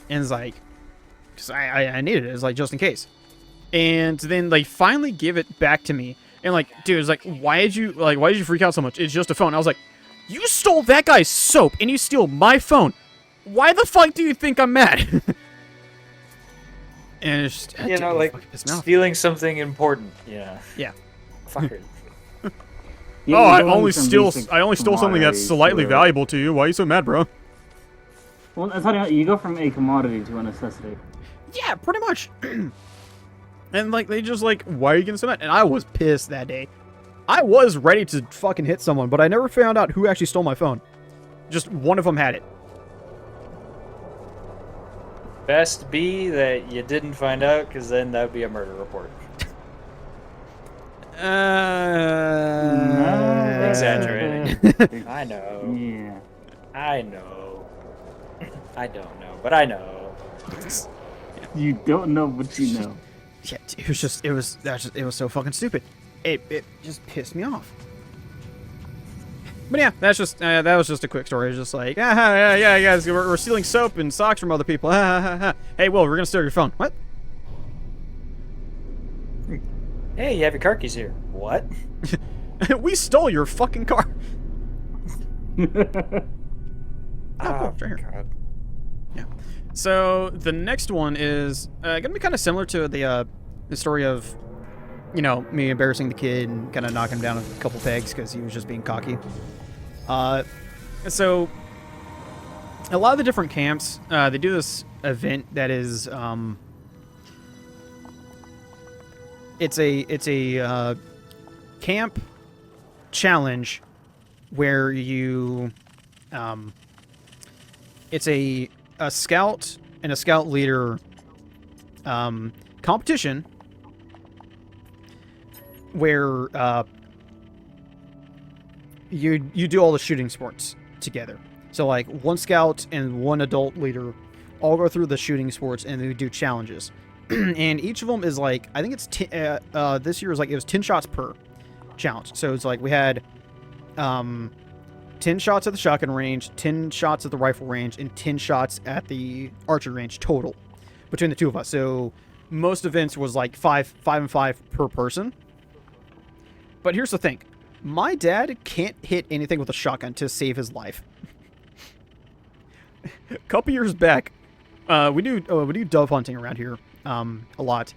And it's like, because I needed it. It's like, just in case. And then they finally give it back to me. And, like, dude, it's like, why did you freak out so much? It's just a phone. I was like, you stole that guy's soap, and you steal my phone. Why the fuck do you think I'm mad? And it's just, you know, like, stealing something important. Yeah. Yeah. Fuck it. I only stole something that's slightly valuable to you. Why are you so mad, bro? Well, that's how you go from a commodity to a necessity. Yeah, pretty much. And, like, they just, like, why are you getting so mad? And I was pissed that day. I was ready to fucking hit someone, but I never found out who actually stole my phone. Just one of them had it. Best be that you didn't find out, because then that would be a murder report. Exaggerating. I know. Yeah. I know. I don't know, but I know. You don't know what you know. Yeah, it was so fucking stupid. It just pissed me off. But yeah, that was just a quick story. It's just like, yeah, guys, we're stealing soap and socks from other people. Hey, Will, we're gonna steal your phone. What? Hey, you have your car keys here. What? We stole your fucking car. Oh, God. Yeah. So the next one is gonna be kind of similar to the story of, you know, me embarrassing the kid and kind of knocking him down a couple pegs because he was just being cocky. So a lot of the different camps, they do this event that is, it's a camp challenge where you, it's a scout and a scout leader competition where you do all the shooting sports together. So, like, one scout and one adult leader all go through the shooting sports and they do challenges. And each of them is like, I think it's this year it was 10 shots per challenge. So it's like we had 10 shots at the shotgun range, 10 shots at the rifle range, and 10 shots at the archery range total between the two of us. So most events was like 5 and 5 per person. But here's the thing. My dad can't hit anything with a shotgun to save his life. A couple years back, we do dove hunting around here a lot.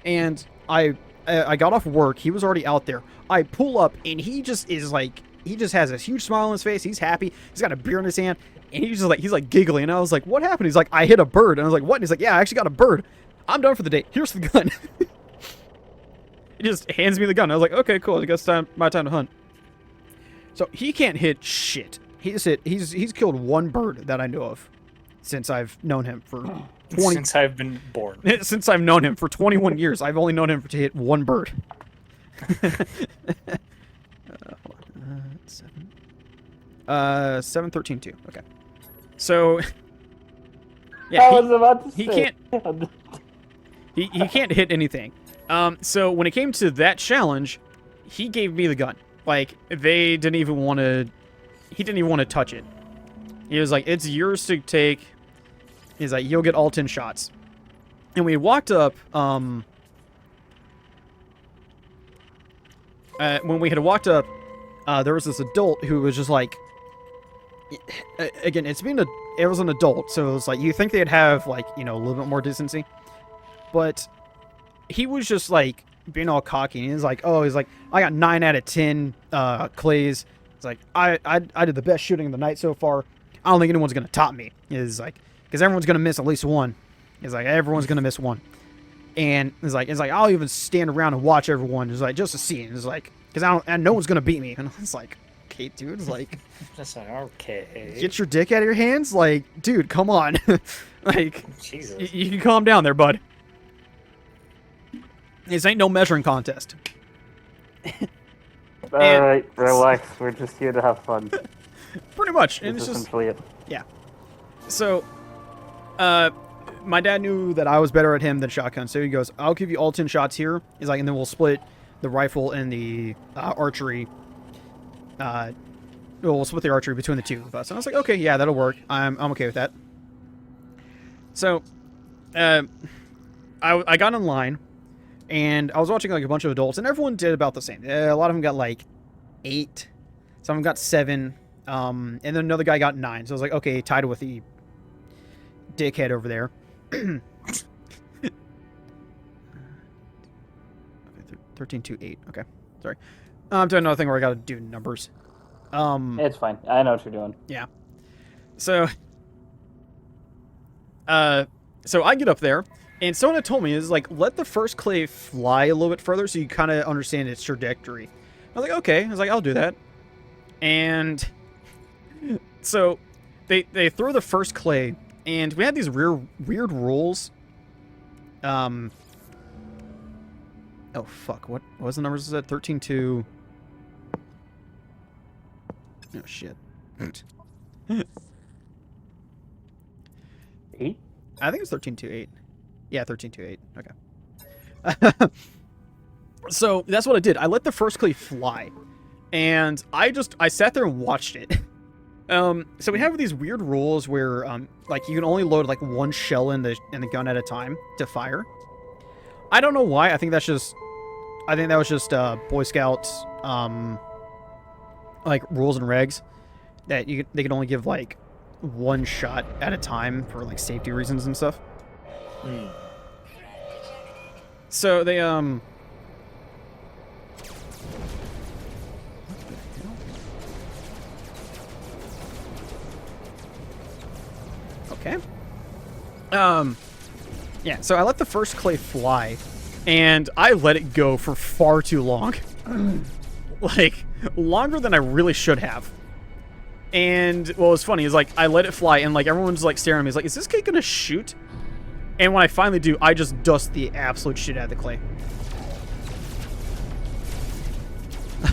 And I got off work. He was already out there. I pull up, and he just is like, he just has this huge smile on his face. He's happy. He's got a beer in his hand, and he's like giggling. And I was like, "What happened?" He's like, "I hit a bird." And I was like, "What?" And he's like, "Yeah, I actually got a bird. I'm done for the day. Here's the gun." He just hands me the gun. I was like, "Okay, cool. I guess my time to hunt." So he can't hit shit. He's killed one bird that I know of since I've known him for 20. Since I've been born. Since I've known him for 21 years, I've only known him to hit one bird. 7, 13, 2. Okay. So, yeah, I was about to say. He can't. He can't hit anything. So when it came to that challenge, he gave me the gun. Like, they didn't even want to. He didn't even want to touch it. He was like, "It's yours to take." He's like, "You'll get all 10 shots." And we walked up. When we had walked up, there was this adult who was just like. Again, it was an adult, so it was like you think they'd have like a little bit more decency, but he was just like being all cocky. And he's like, I got 9 out of 10 clays. It's like I did the best shooting of the night so far. I don't think anyone's gonna top me. He's like, because everyone's gonna miss at least one. He's like, everyone's gonna miss one. And it's like I'll even stand around and watch everyone. It's like just to see. And it's like because no one's gonna beat me. And it's like, okay, dude. It's like, that's like, okay. Get your dick out of your hands, like, dude, come on. Like, Jesus. You can calm down there, bud. This ain't no measuring contest. Alright, relax. We're just here to have fun. Pretty much. And That's it's just essentially it. Yeah. So, my dad knew that I was better at him than shotgun, so he goes, "I'll give you all 10 shots here." He's like, and then we'll split the rifle and the archery. We'll split the archery between the two of us. And I was like, okay, yeah, that'll work. I'm okay with that. So, I got in line, and I was watching like a bunch of adults, and everyone did about the same. A lot of them got like 8, some of them got 7, and then another guy got 9. So I was like, okay, tied with the dickhead over there. 13, 2, 8. Okay, sorry. I'm doing another thing where I got to do numbers. It's fine. I know what you're doing. Yeah. So I get up there, and someone had told me is like, let the first clay fly a little bit further so you kind of understand its trajectory. I was like, okay. I was like, I'll do that. And so they throw the first clay, and we had these weird rules. Oh fuck! What was the numbers? Is that 13 2? Oh shit. 8? I think it's 13-2-8. Yeah, 13-2-8. Okay. So that's what I did. I let the first clay fly, and I sat there and watched it. So we have these weird rules where like you can only load like 1 shell in the gun at a time to fire. I don't know why. I think that was just Boy Scouts like rules and regs that they can only give like 1 shot at a time for like safety reasons and stuff. So they okay. Yeah, so I let the first clay fly, and I let it go for far too long. Like, longer than I really should have. And what was funny is, like, I let it fly, and, like, everyone's, like, staring at me. It's like, is this kid gonna shoot? And when I finally do, I just dust the absolute shit out of the clay.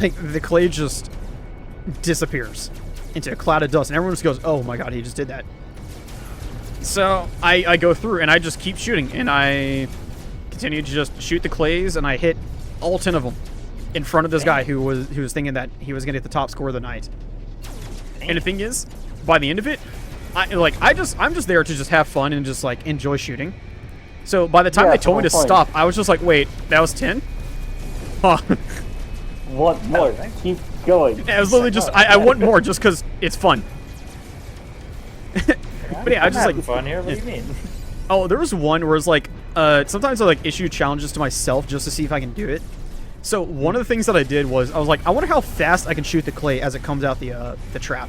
Like, the clay just disappears into a cloud of dust, and everyone just goes, oh my god, he just did that. So, I go through, and I just keep shooting, and I continue to just shoot the clays, and I hit all 10 of them in front of this guy who was thinking that he was gonna get the top score of the night. And the thing is, by the end of it, I'm just there to just have fun and just like enjoy shooting. So by the time they told me to stop, I was just like, wait, that was 10? Huh. Want more? Keep going. Yeah, it was literally just, I want more just because it's fun. But yeah, I just like fun here. What do you mean? Oh, there was one where it's like, sometimes I like issue challenges to myself just to see if I can do it. So one of the things that I did was I was like, I wonder how fast I can shoot the clay as it comes out the trap.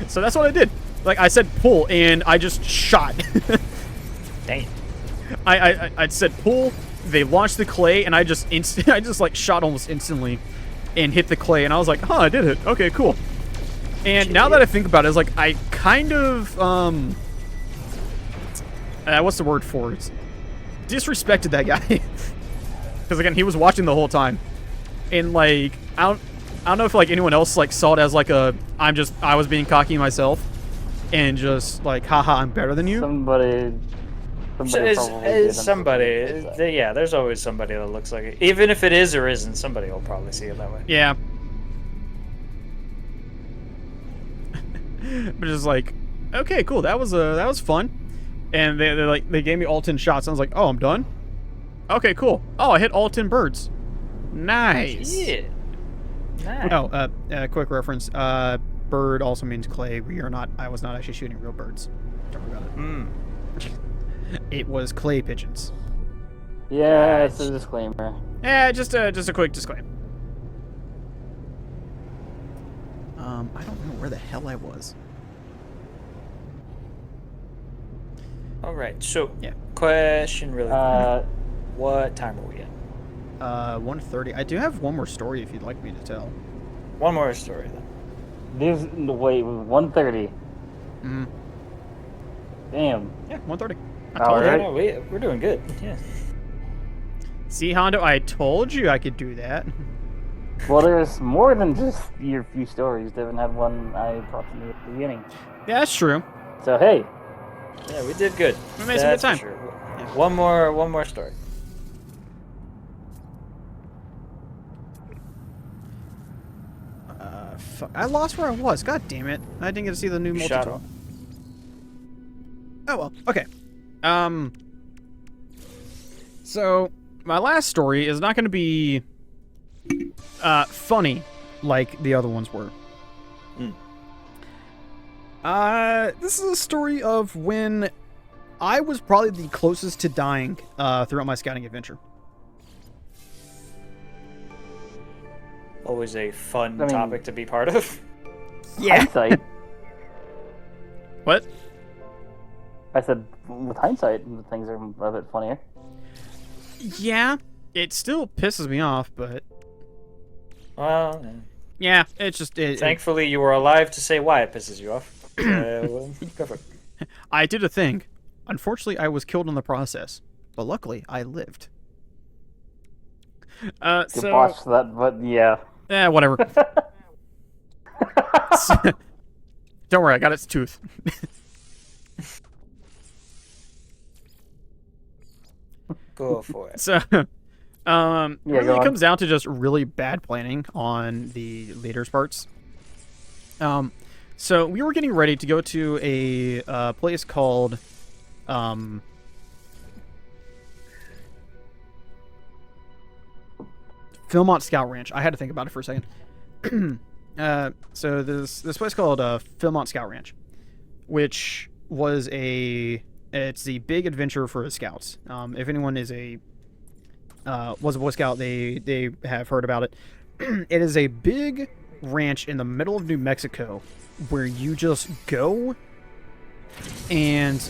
So that's what I did. Like I said, pull, and I just shot. Dang. I said pull. They launched the clay, and I just like shot almost instantly, and hit the clay, and I was like, huh, I did it. Okay, cool. And now that I think about it, it's like I kind of what's the word for it? Disrespected that guy. Because again, he was watching the whole time, and like I don't know if like anyone else like saw it as like I was being cocky myself, and just like haha, I'm better than you. Somebody yeah, there's always somebody that looks like it. Even if it is or isn't, somebody will probably see it that way. Yeah. But just like, okay, cool, that was fun. And they gave me all 10 shots. I was like, oh, I'm done? Okay, cool. Oh, I hit all 10 birds. Nice. Yeah. Nice. Oh, quick reference. Bird also means clay. I was not actually shooting real birds. Don't forget it. It was clay pigeons. Yeah, it's a disclaimer. Yeah, just a quick disclaimer. I don't know where the hell I was. All right, so yeah. Question really. What time are we at? 1:30. I do have one more story if you'd like me to tell. One more story then. Wait, 1:30. Damn. Yeah, 1:30. I told you. No, we're doing good. Yeah. See, Hondo, I told you I could do that. Well, there's more than just your few stories. Devin had one I talked to you at the beginning. Yeah, that's true. So hey. Yeah, we did good. We made some good time. Sure. Yeah. One more story. Fuck. I lost where I was. God damn it. I didn't get to see the new multi-tool. Oh well. Okay. So my last story is not going to be funny like the other ones were. This is a story of when I was probably the closest to dying throughout my scouting adventure. Always a fun topic to be part of. Yeah. Hindsight. What? I said, with hindsight, things are a bit funnier. Yeah, it still pisses me off, but... Well... Yeah, it's just... Thankfully, you were alive to say why it pisses you off. Well, go for it. I did a thing. Unfortunately, I was killed in the process. But luckily, I lived. So... botched that, but yeah. Eh, whatever. Don't worry, I got its tooth. Go for it. So, it comes down to just really bad planning on the leader's parts. So we were getting ready to go to a place called, Philmont Scout Ranch. I had to think about it for a second. So this place called Philmont Scout Ranch, which was it's the big adventure for the scouts. If anyone was a Boy Scout, they have heard about it. It is a big ranch in the middle of New Mexico where you just go and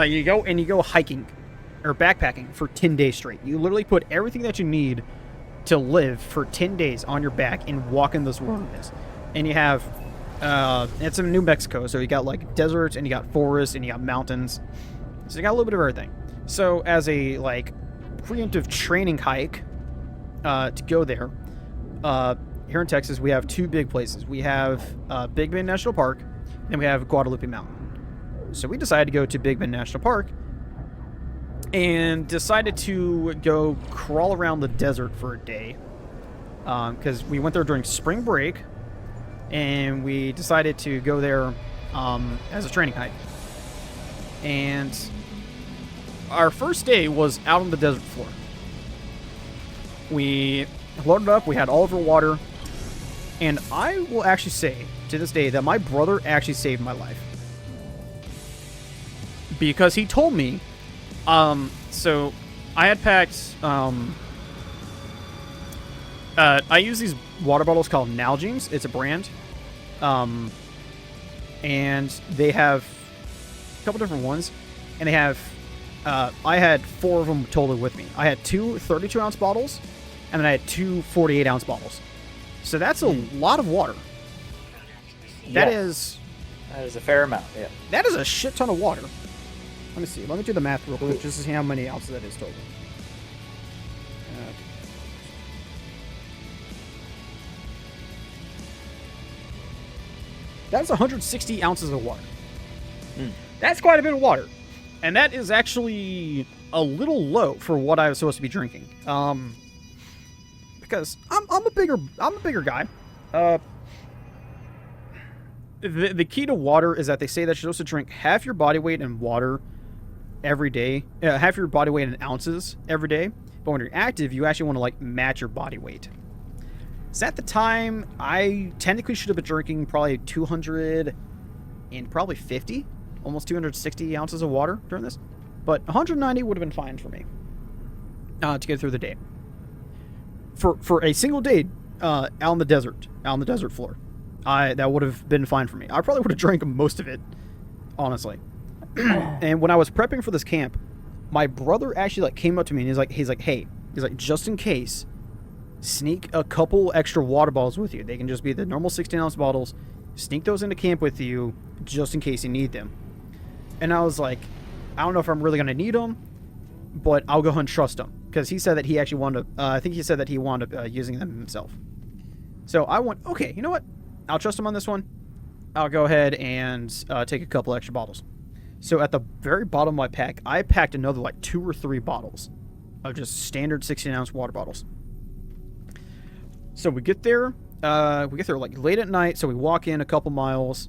you go hiking or backpacking for 10 days straight. You literally put everything that you need to live for 10 days on your back and walk in this wilderness. And you have it's in New Mexico, so you got like deserts and you got forests and you got mountains. So you got a little bit of everything. So as a like preemptive training hike to go there, here in Texas we have two big places. We have Big Bend National Park and we have Guadalupe Mountain. So we decided to go to Big Bend National Park and decided to go crawl around the desert for a day because we went there during spring break. And we decided to go there as a training hike. And our first day was out on the desert floor. We loaded up, we had all of our water, and I will actually say to this day that my brother actually saved my life. Because he told me, so I had packed, I use these water bottles called Nalgene's. It's a brand. And they have a couple different ones. And they have, I had 4 of them totally with me. I had 2 32-ounce bottles, and then I had 2 48-ounce bottles. So that's a lot of water. That is a fair amount, yeah. That is a shit ton of water. Let me see. Let me do the math real quick just to see how many ounces that is total. That's 160 ounces of water. That's quite a bit of water. And that is actually a little low for what I was supposed to be drinking. Because I'm a bigger guy. The key to water is that they say that you're supposed to drink half your body weight in water every day, half your body weight in ounces every day. But when you're active, you actually want to like match your body weight. So at the time, I technically should have been drinking probably 250, almost 260 ounces of water during this. But 190 would have been fine for me to get through the day. For a single day out on the desert floor, that would have been fine for me. I probably would have drank most of it, honestly. And when I was prepping for this camp, my brother actually like came up to me and he's like, hey, just in case, sneak a couple extra water bottles with you. They can just be the normal 16-ounce bottles. Sneak those into camp with you just in case you need them. And I was like, I don't know if I'm really going to need them, but I'll go ahead and trust him. Because he said that he actually wanted to, I think he said that he wound up using them himself. So I went, okay, you know what? I'll trust him on this one. I'll go ahead and take a couple extra bottles. So at the very bottom of my pack, I packed another like 2 or 3 bottles of just standard 16-ounce water bottles. So we get there like late at night. So we walk in a couple miles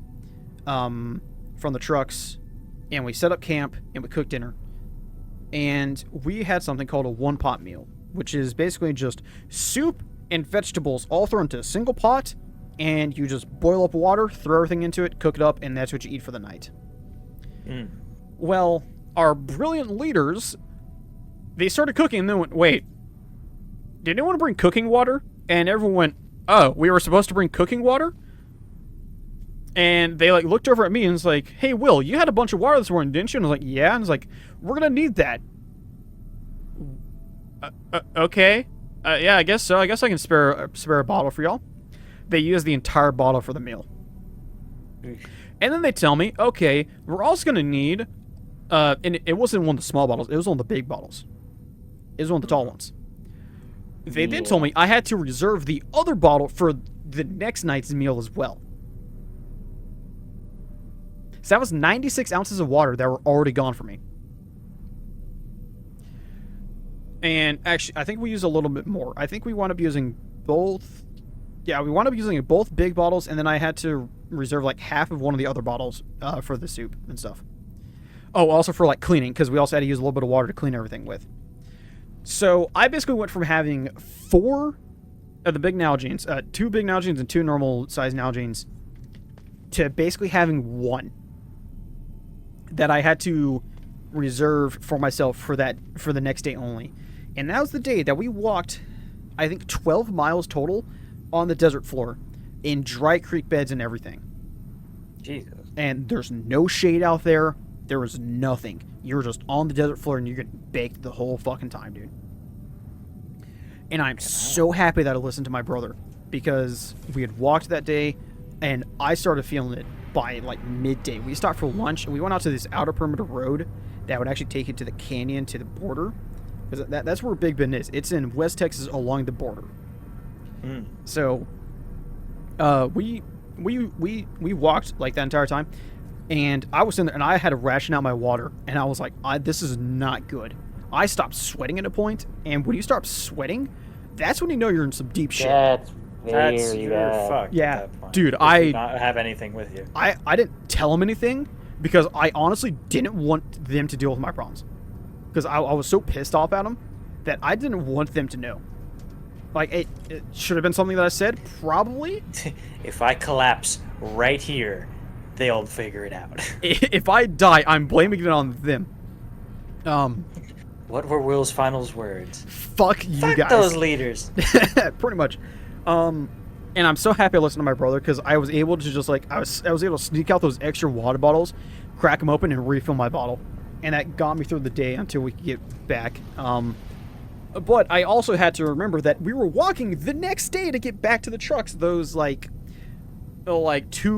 from the trucks, and we set up camp and we cook dinner. And we had something called a one-pot meal, which is basically just soup and vegetables all thrown into a single pot, and you just boil up water, throw everything into it, cook it up, and that's what you eat for the night. Well, our brilliant leaders, they started cooking and then went, wait, did anyone bring cooking water? And everyone went, oh, we were supposed to bring cooking water? And they like looked over at me and was like, hey, Will, you had a bunch of water this morning, didn't you? And I was like, yeah. And I was like, we're going to need that. Okay. Yeah, I guess so. I guess I can spare a bottle for y'all. They used the entire bottle for the meal. And then they tell me, okay, we're also going to need, and it wasn't one of the small bottles. It was one of the big bottles. It was one of the tall ones. They then told me I had to reserve the other bottle for the next night's meal as well. So that was 96 ounces of water that were already gone for me. And actually, I think we used a little bit more. I think we wound up using both. Yeah, we wound up using both big bottles, and then I had to reserve like half of one of the other bottles for the soup and stuff. Oh, also for like cleaning, because we also had to use a little bit of water to clean everything with. So I basically went from having 4 of the big Nalgenes, 2 big Nalgenes and 2 normal size Nalgenes, to basically having 1 that I had to reserve for myself for the next day only. And that was the day that we walked, I think 12 miles total on the desert floor in dry creek beds and everything. Jesus. And there's no shade out there. There was nothing. You're just on the desert floor and you're getting baked the whole fucking time, dude. And I'm so happy that I listened to my brother, because we had walked that day and I started feeling it by like midday. We stopped for lunch and we went out to this outer perimeter road that would actually take you to the canyon, to the border. Because that's where Big Bend is. It's in West Texas along the border. So we walked like that entire time. And I was in there and I had to ration out my water. And I was like, this is not good. I stopped sweating at a point. And when you start sweating, that's when you know you're in some deep shit. That's you're bad. fucked Yeah, at that point. dude, I did not have anything with you. I didn't tell him anything, because I honestly didn't want them to deal with my problems. Because I was so pissed off at them that I didn't want them to know. Like, it should have been something that I said, probably. If I collapse right here, they'll figure it out. If I die, I'm blaming it on them. What were Will's final words? Fuck you Fuck guys. those leaders. Pretty much. And I'm so happy I listened to my brother, because I was able to just, like, I was able to sneak out those extra water bottles, crack them open, and refill my bottle. And that got me through the day until we could get back. But I also had to remember that we were walking the next day to get back to the trucks. Those, like 2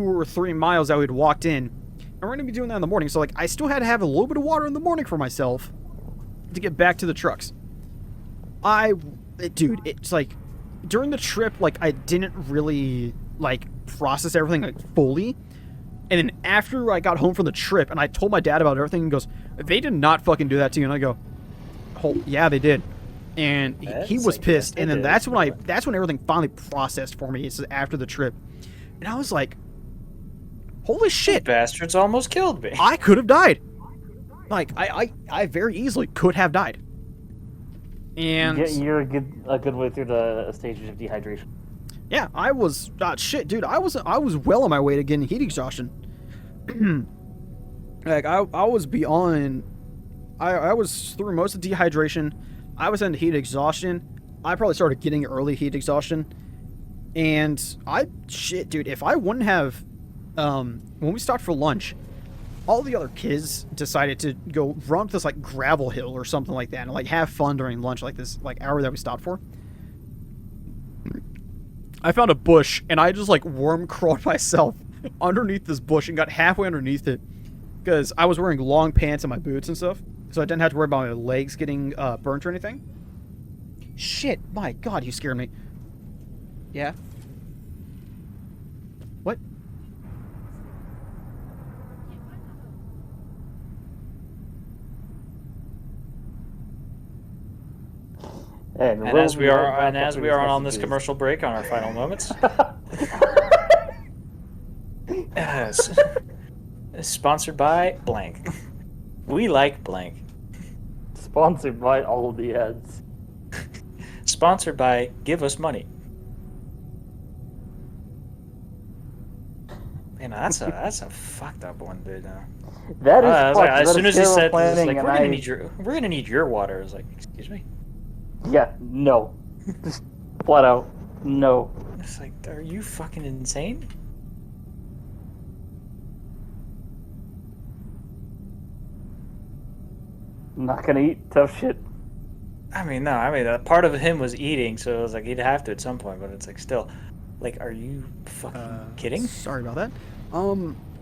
or 3 miles that we'd walked in. And we're going to be doing that in the morning. So, like, I still had to have a little bit of water in the morning for myself to get back to the trucks. Dude, it's like, during the trip, like, I didn't really, like, process everything, like, fully. And then after I got home from the trip, and I told my dad about everything, he goes, they did not fucking do that to you. And I go, oh, yeah, they did. And he was pissed. And then that's when everything finally processed for me. It's after the trip. And I was like, holy shit. Bastards almost killed me. I could have died. Like, I very easily could have died. And you're a good way through the stages of dehydration. Yeah, I was shit, dude. I was well on my way to getting heat exhaustion. Like, I was beyond. I was through most of dehydration. I was into heat exhaustion. I probably started getting early heat exhaustion. And dude, if I wouldn't have, when we stopped for lunch, all the other kids decided to go run up this, like, gravel hill or something like that and, like, have fun during lunch, like this, like, hour that we stopped for. I found a bush, and I just, like, worm crawled myself underneath this bush and got halfway underneath it because I was wearing long pants and my boots and stuff, so I didn't have to worry about my legs getting burnt or anything. Shit, my God, you scared me. Yeah? What? And as we are on this commercial break on our final moments, sponsored by blank. We like blank. Sponsored by all of the ads. Sponsored by Give Us Money. Man, that's a fucked up one, dude. That is like, as soon as he said, like, we're gonna need your water. I was like, excuse me. Yeah, no. Just flat out, no. It's like, are you fucking insane? I'm not gonna eat tough shit. I mean, no. I mean, part of him was eating, so it was like he'd have to at some point. But it's like, still, like, are you fucking kidding? Sorry about that.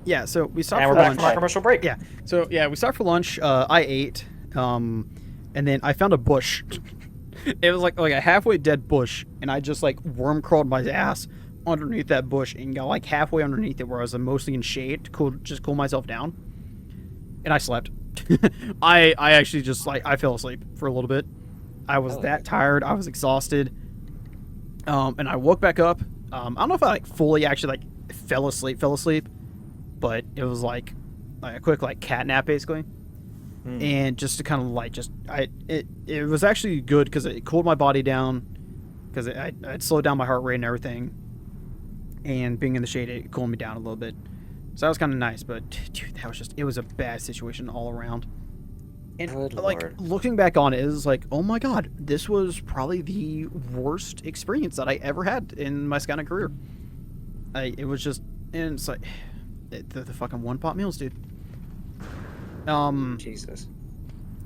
Yeah. So we stopped and for we're back lunch. from our commercial break. Yeah. So yeah, we stopped for lunch. I ate. And then I found a bush. It was like a halfway dead bush, and I just, like, worm crawled my ass underneath that bush and got, like, halfway underneath it where I was mostly in shade to cool myself down. And I slept. I actually just, like, I fell asleep for a little bit. I was that tired. I was exhausted. And I woke back up. I don't know if I, like, fully actually, like, fell asleep, but it was like a quick, like, cat nap basically. And just to kind of, like, it was actually good because it cooled my body down, because it slowed down my heart rate and everything, and being in the shade, it cooled me down a little bit, so that was kind of nice. But dude, it was a bad situation all around. And Good like, Lord. looking back on it, it was like, oh my God, this was probably the worst experience that I ever had in my scouting career. It was just, and it's like the fucking one-pot meals, dude. Jesus.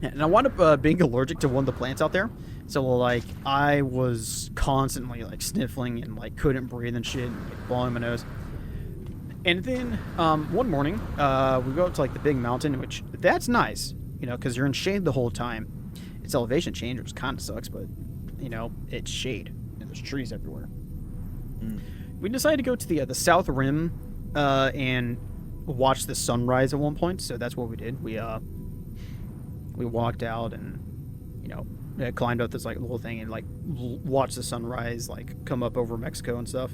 And I wound up being allergic to one of the plants out there. So, like, I was constantly, like, sniffling and, like, couldn't breathe and shit, and, like, blowing my nose. And then one morning, we go up to, like, the big mountain, which that's nice, you know, because you're in shade the whole time. Its elevation change, which kind of sucks, but, you know, it's shade and there's trees everywhere. We decided to go to the south rim and watch the sunrise at one point, so that's what we did. We walked out and, you know, climbed up this, like, little thing and, like, watched the sunrise, like, come up over Mexico and stuff.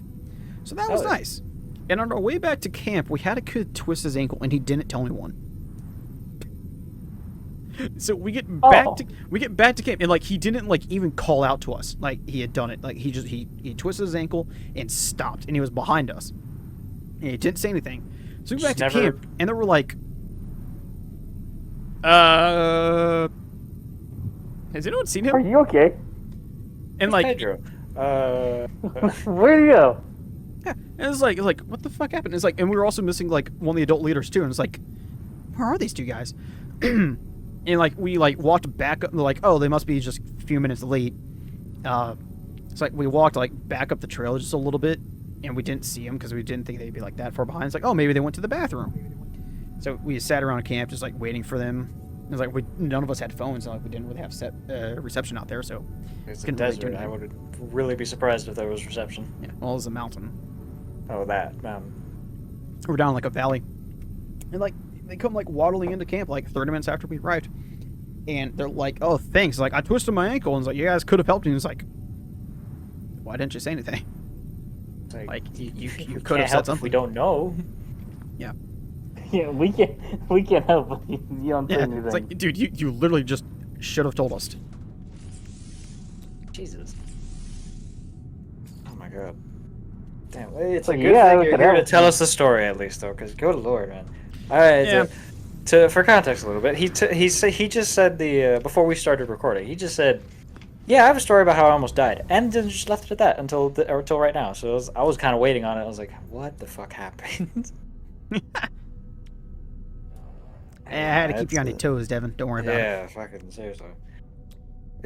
So that was nice. And on our way back to camp, we had a kid twist his ankle, and he didn't tell anyone. So we get back to camp, and like he didn't like even call out to us like he had done it. Like he twisted his ankle and stopped, and he was behind us. And he didn't say anything. So we went back to camp, and they were like, has anyone seen him? Are you okay? And like, Pedro. Where'd you go? Yeah, and it's like, what the fuck happened? It's like, and we were also missing like one of the adult leaders too. And it's like, where are these two guys? And like we like walked back up, like, oh, they must be just a few minutes late. It's like we walked like back up the trail just a little bit, and we didn't see them because we didn't think they'd be like that far behind. It's like, oh, maybe they went to the bathroom. So we sat around camp just like waiting for them. It was like none of us had phones, and like we didn't really have reception out there, so it's a desert. I would really be surprised if there was reception. Yeah, well, it was a mountain. Oh, that mountain. We're down like a valley, and like they come like waddling into camp like 30 minutes after we arrived, and they're like, "Oh, thanks." Like I twisted my ankle, and it's like, "You guys could have helped me." And it's like, "Why didn't you say anything?" Like you could have said something. We don't know. Yeah. Yeah, we can't help. You don't say anything. It's like, dude, you literally just should have told us. Jesus. Oh my god. Damn, it's a good Yeah, thing you're here to tell us the story at least, though, because good lord, man. All right. Yeah. For context a little bit, he just said before we started recording, he just said, "Yeah, I have a story about how I almost died," and then just left it at that until right now. So I was kind of waiting on it. I was like, "What the fuck happened?" I had to keep you on your toes, Devin. Don't worry about it. Yeah, fucking seriously.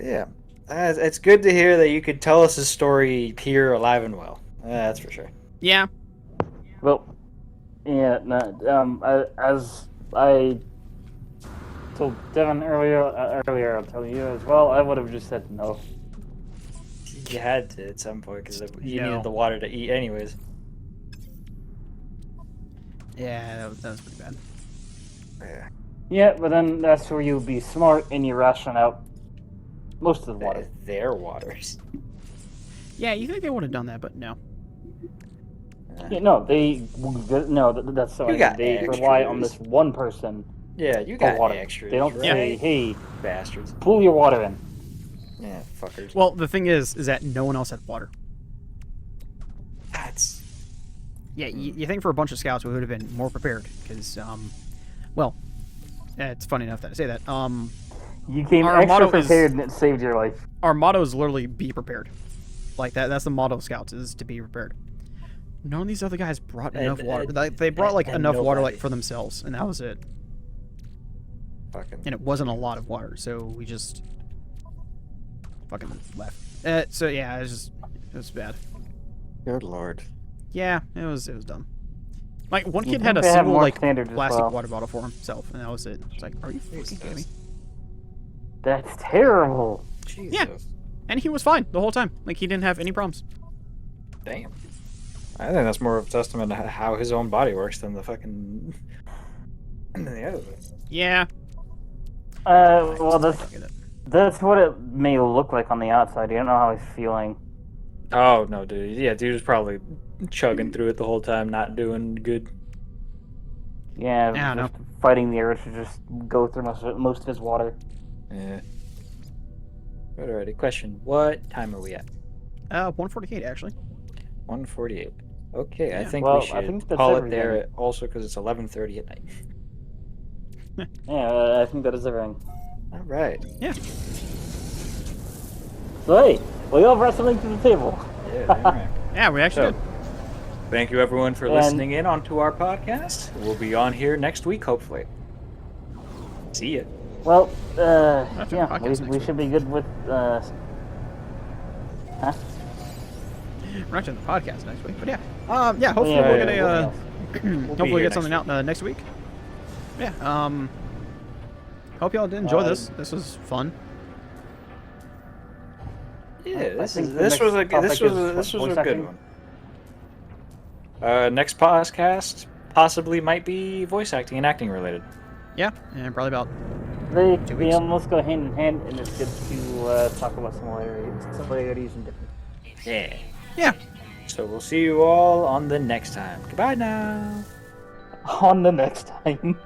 Yeah, it's good to hear that you could tell us his story here, alive and well. That's for sure. Yeah. Well, yeah. No, as I told Devin earlier, I'll tell you as well. I would have just said no. You had to at some point because you needed the water to eat, anyways. Yeah, that was pretty bad. Yeah. Yeah, but then that's where you be smart and you ration out most of the water. Their waters. Yeah, you think they would have done that, but no. Yeah, no, that's so. They rely on this one person. Yeah, you got water. Extras. They don't say, "Hey, bastards, pull your water in." Yeah, fuckers. Well, the thing is that no one else had water. That's. Yeah, you think for a bunch of scouts we would have been more prepared because, well, it's funny enough that I say that. You came extra prepared and it saved your life. Our motto is literally be prepared. Like that's the motto of scouts is to be prepared. None of these other guys brought enough water. They brought like enough water like for themselves, and that was it. Fucking. And it wasn't a lot of water, so we just fucking left. So yeah, it was bad. Good lord. Yeah, it was dumb. Like one kid had a single like plastic water bottle for himself, and that was it. It's like, are you fucking kidding me? That's terrible. Jesus. Yeah, and he was fine the whole time. Like he didn't have any problems. Damn. I think that's more of a testament to how his own body works than the fucking than the other way. Yeah. Well, that's what it may look like on the outside. You don't know how he's feeling. Oh no, dude. Yeah, dude was probably chugging through it the whole time, not doing good. Yeah, just fighting the urge to just go through most of his water. Yeah. Alrighty, question. What time are we at? 1:48 actually. 1:48. Okay, yeah. I think we should call it there also because it's 11:30 at night. Yeah, I think that is everything. Alright. Yeah. So hey, we all brought something to the table. Yeah, alright. Yeah, we actually did. Thank you everyone for listening in onto our podcast. We'll be on here next week, hopefully. See ya. Well, yeah, we should be good with, Huh? We're not doing the podcast next week, but yeah. Yeah, hopefully we're gonna, hopefully get something out next week. Yeah, hope y'all did enjoy this. This was fun. Yeah, this was a good one. Next podcast possibly might be voice acting and acting related. Yeah, and probably about they almost go hand in hand, and it's good to talk about similarities and differences. Yeah. Yeah. So we'll see you all on the next time. Goodbye now. On the next time.